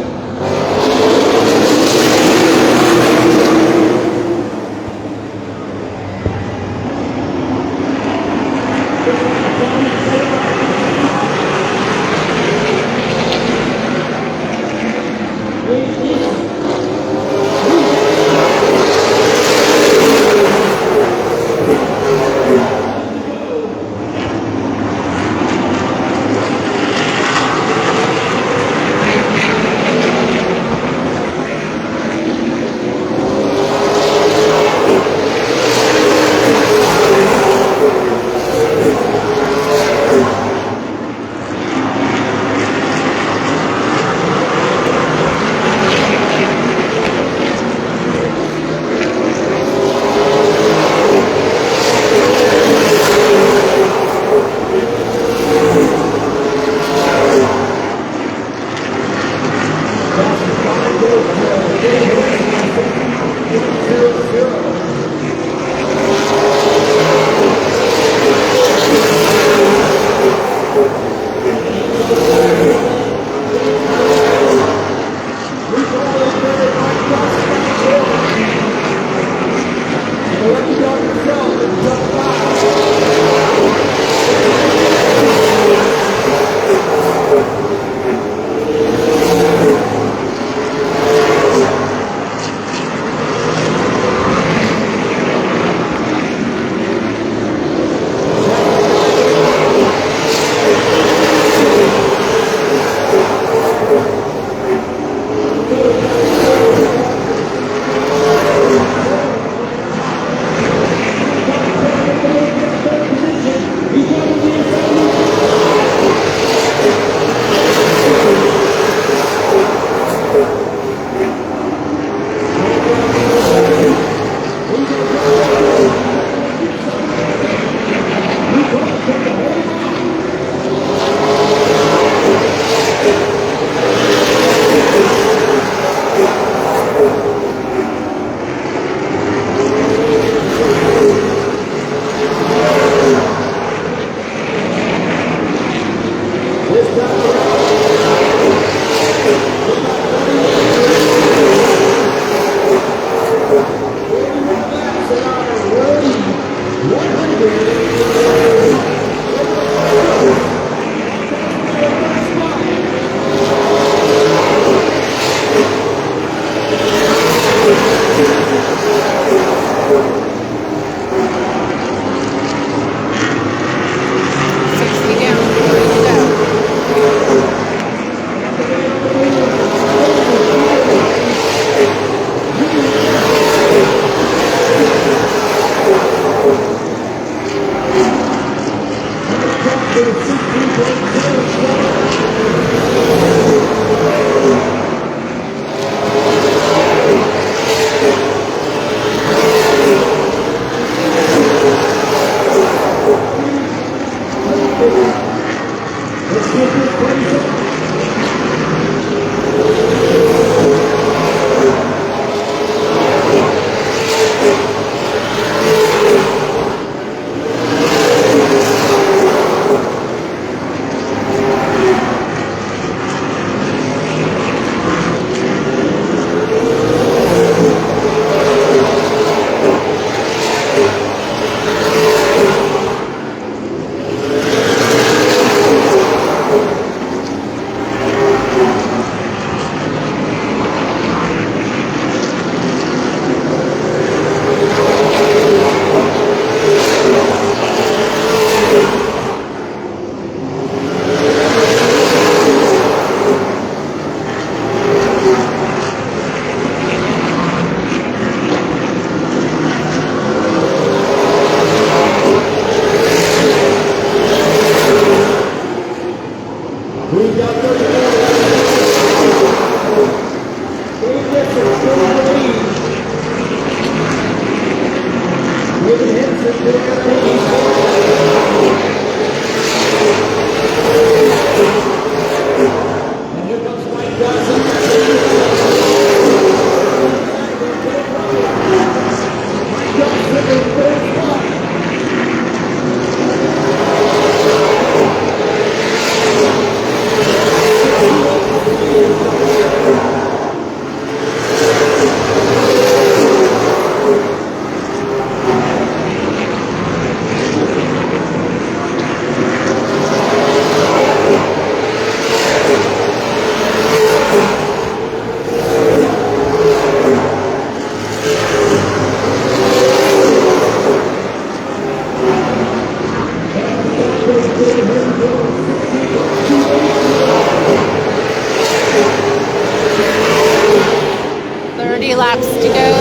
Laps to go,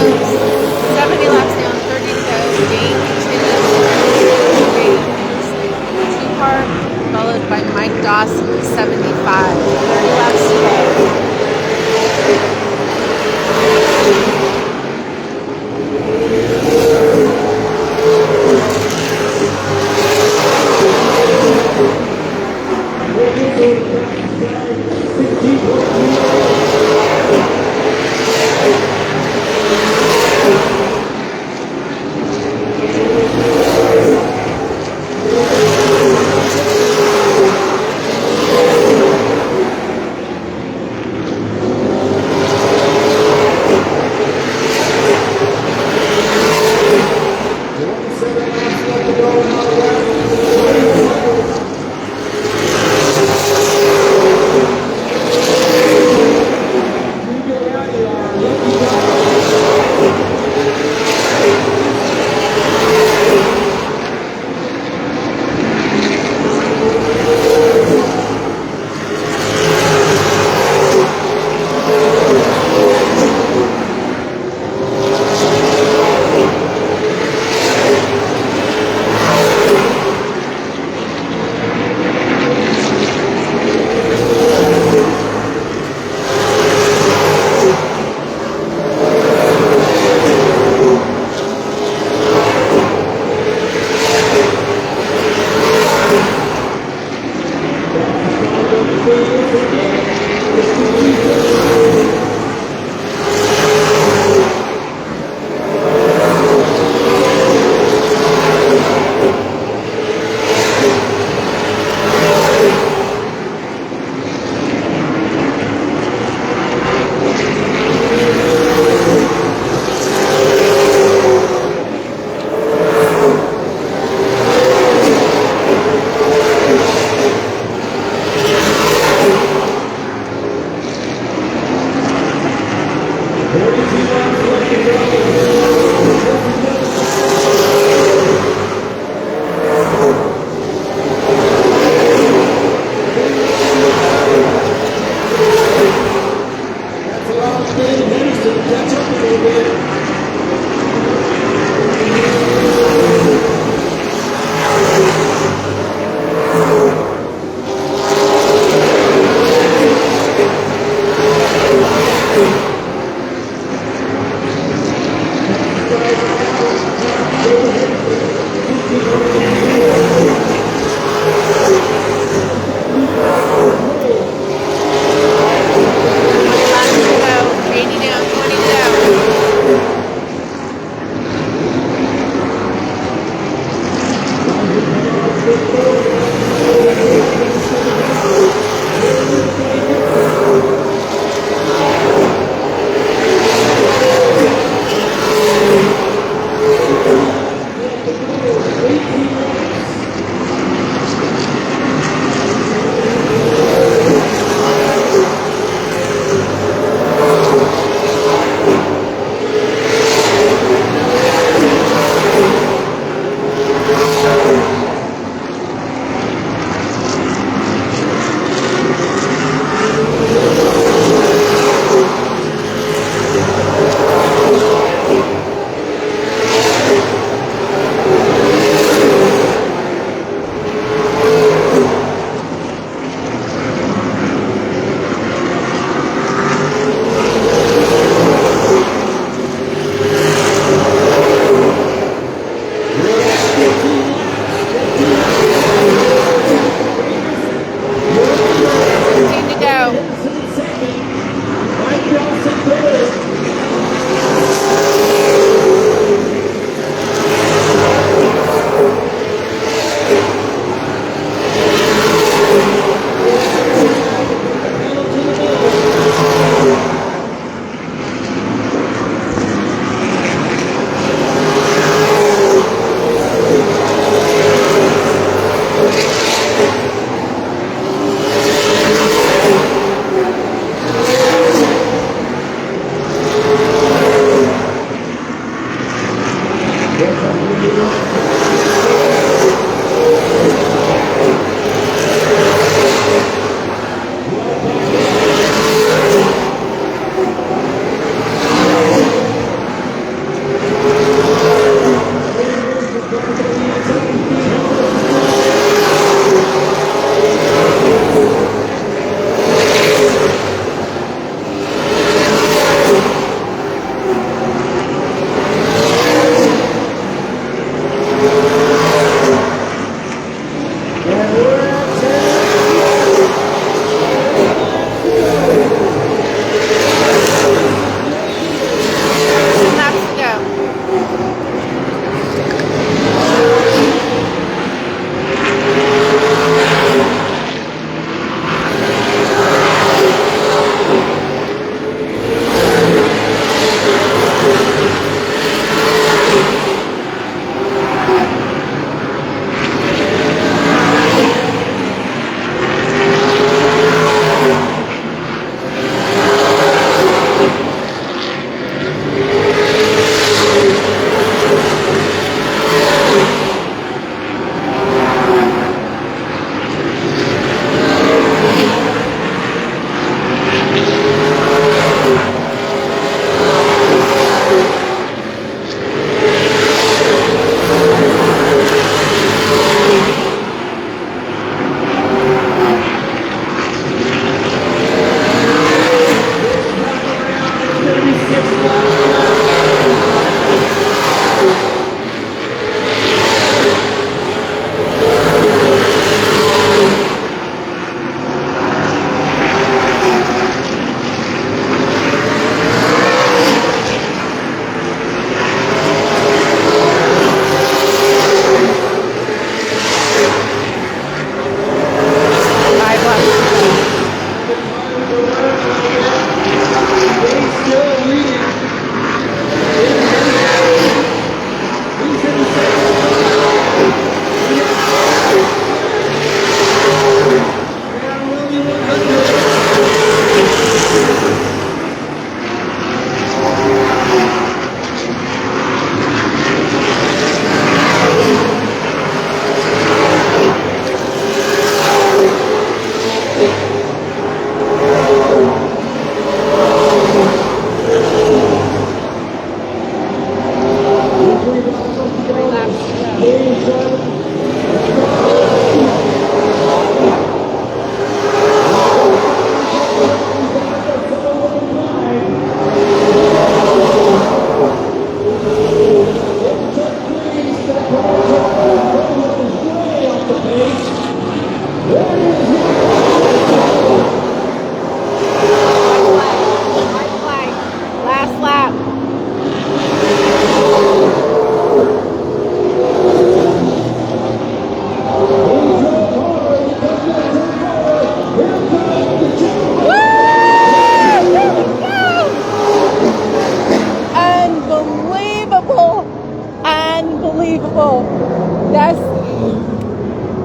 70 laps down, 30 to go. Dane continues. Two-car, followed by Mike Dawson, 75. 30 laps to go.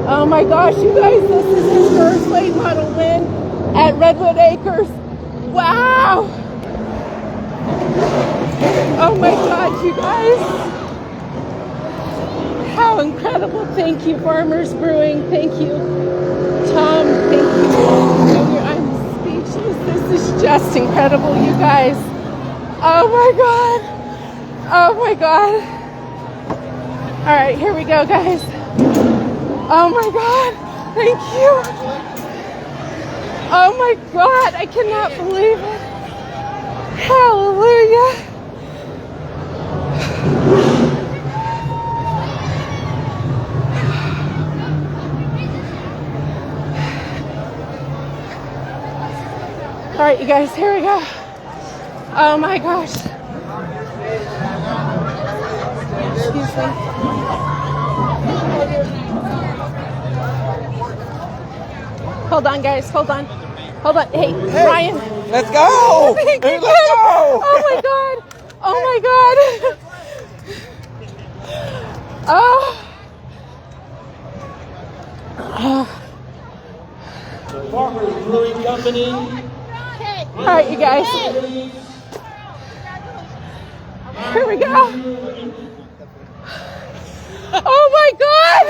Oh my gosh, you guys, this is his first late model win at Redwood Acres. Wow! Oh my God, you guys. How incredible. Thank you, Farmers Brewing. Thank you, Tom. Thank you. I'm speechless. This is just incredible, you guys. Oh my God. Oh my God. All right, here we go, guys. Oh my God. Thank you. Oh my God. I cannot believe it. Hallelujah. All right, you guys, here we go. Oh my gosh. Excuse me. Hold on, guys. Hold on. Hold on. Hey, Ryan. Let's go. Let's go. Oh my God. Oh my God. Oh. Farmers Brewing Company. All right, you guys. Here we go. Oh my God!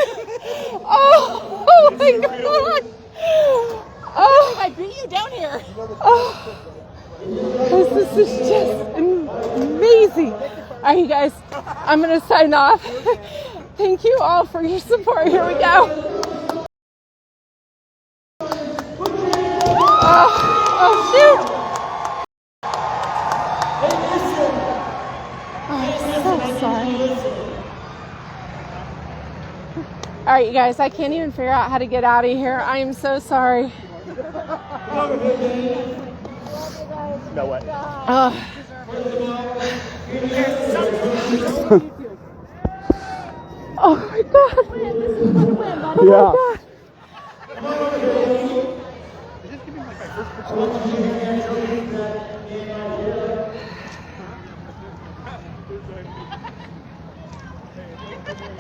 Oh my God! Oh, I beat you down here. oh. Guys, this is just amazing. All right, you guys, I'm going to sign off. Thank you all for your support. Here we go. Oh, shoot. Oh, I'm so sorry. All right, you guys, I can't even figure out how to get out of here. I am so sorry. No way. Oh. Oh my God. Oh Yeah. my God.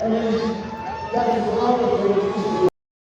And that is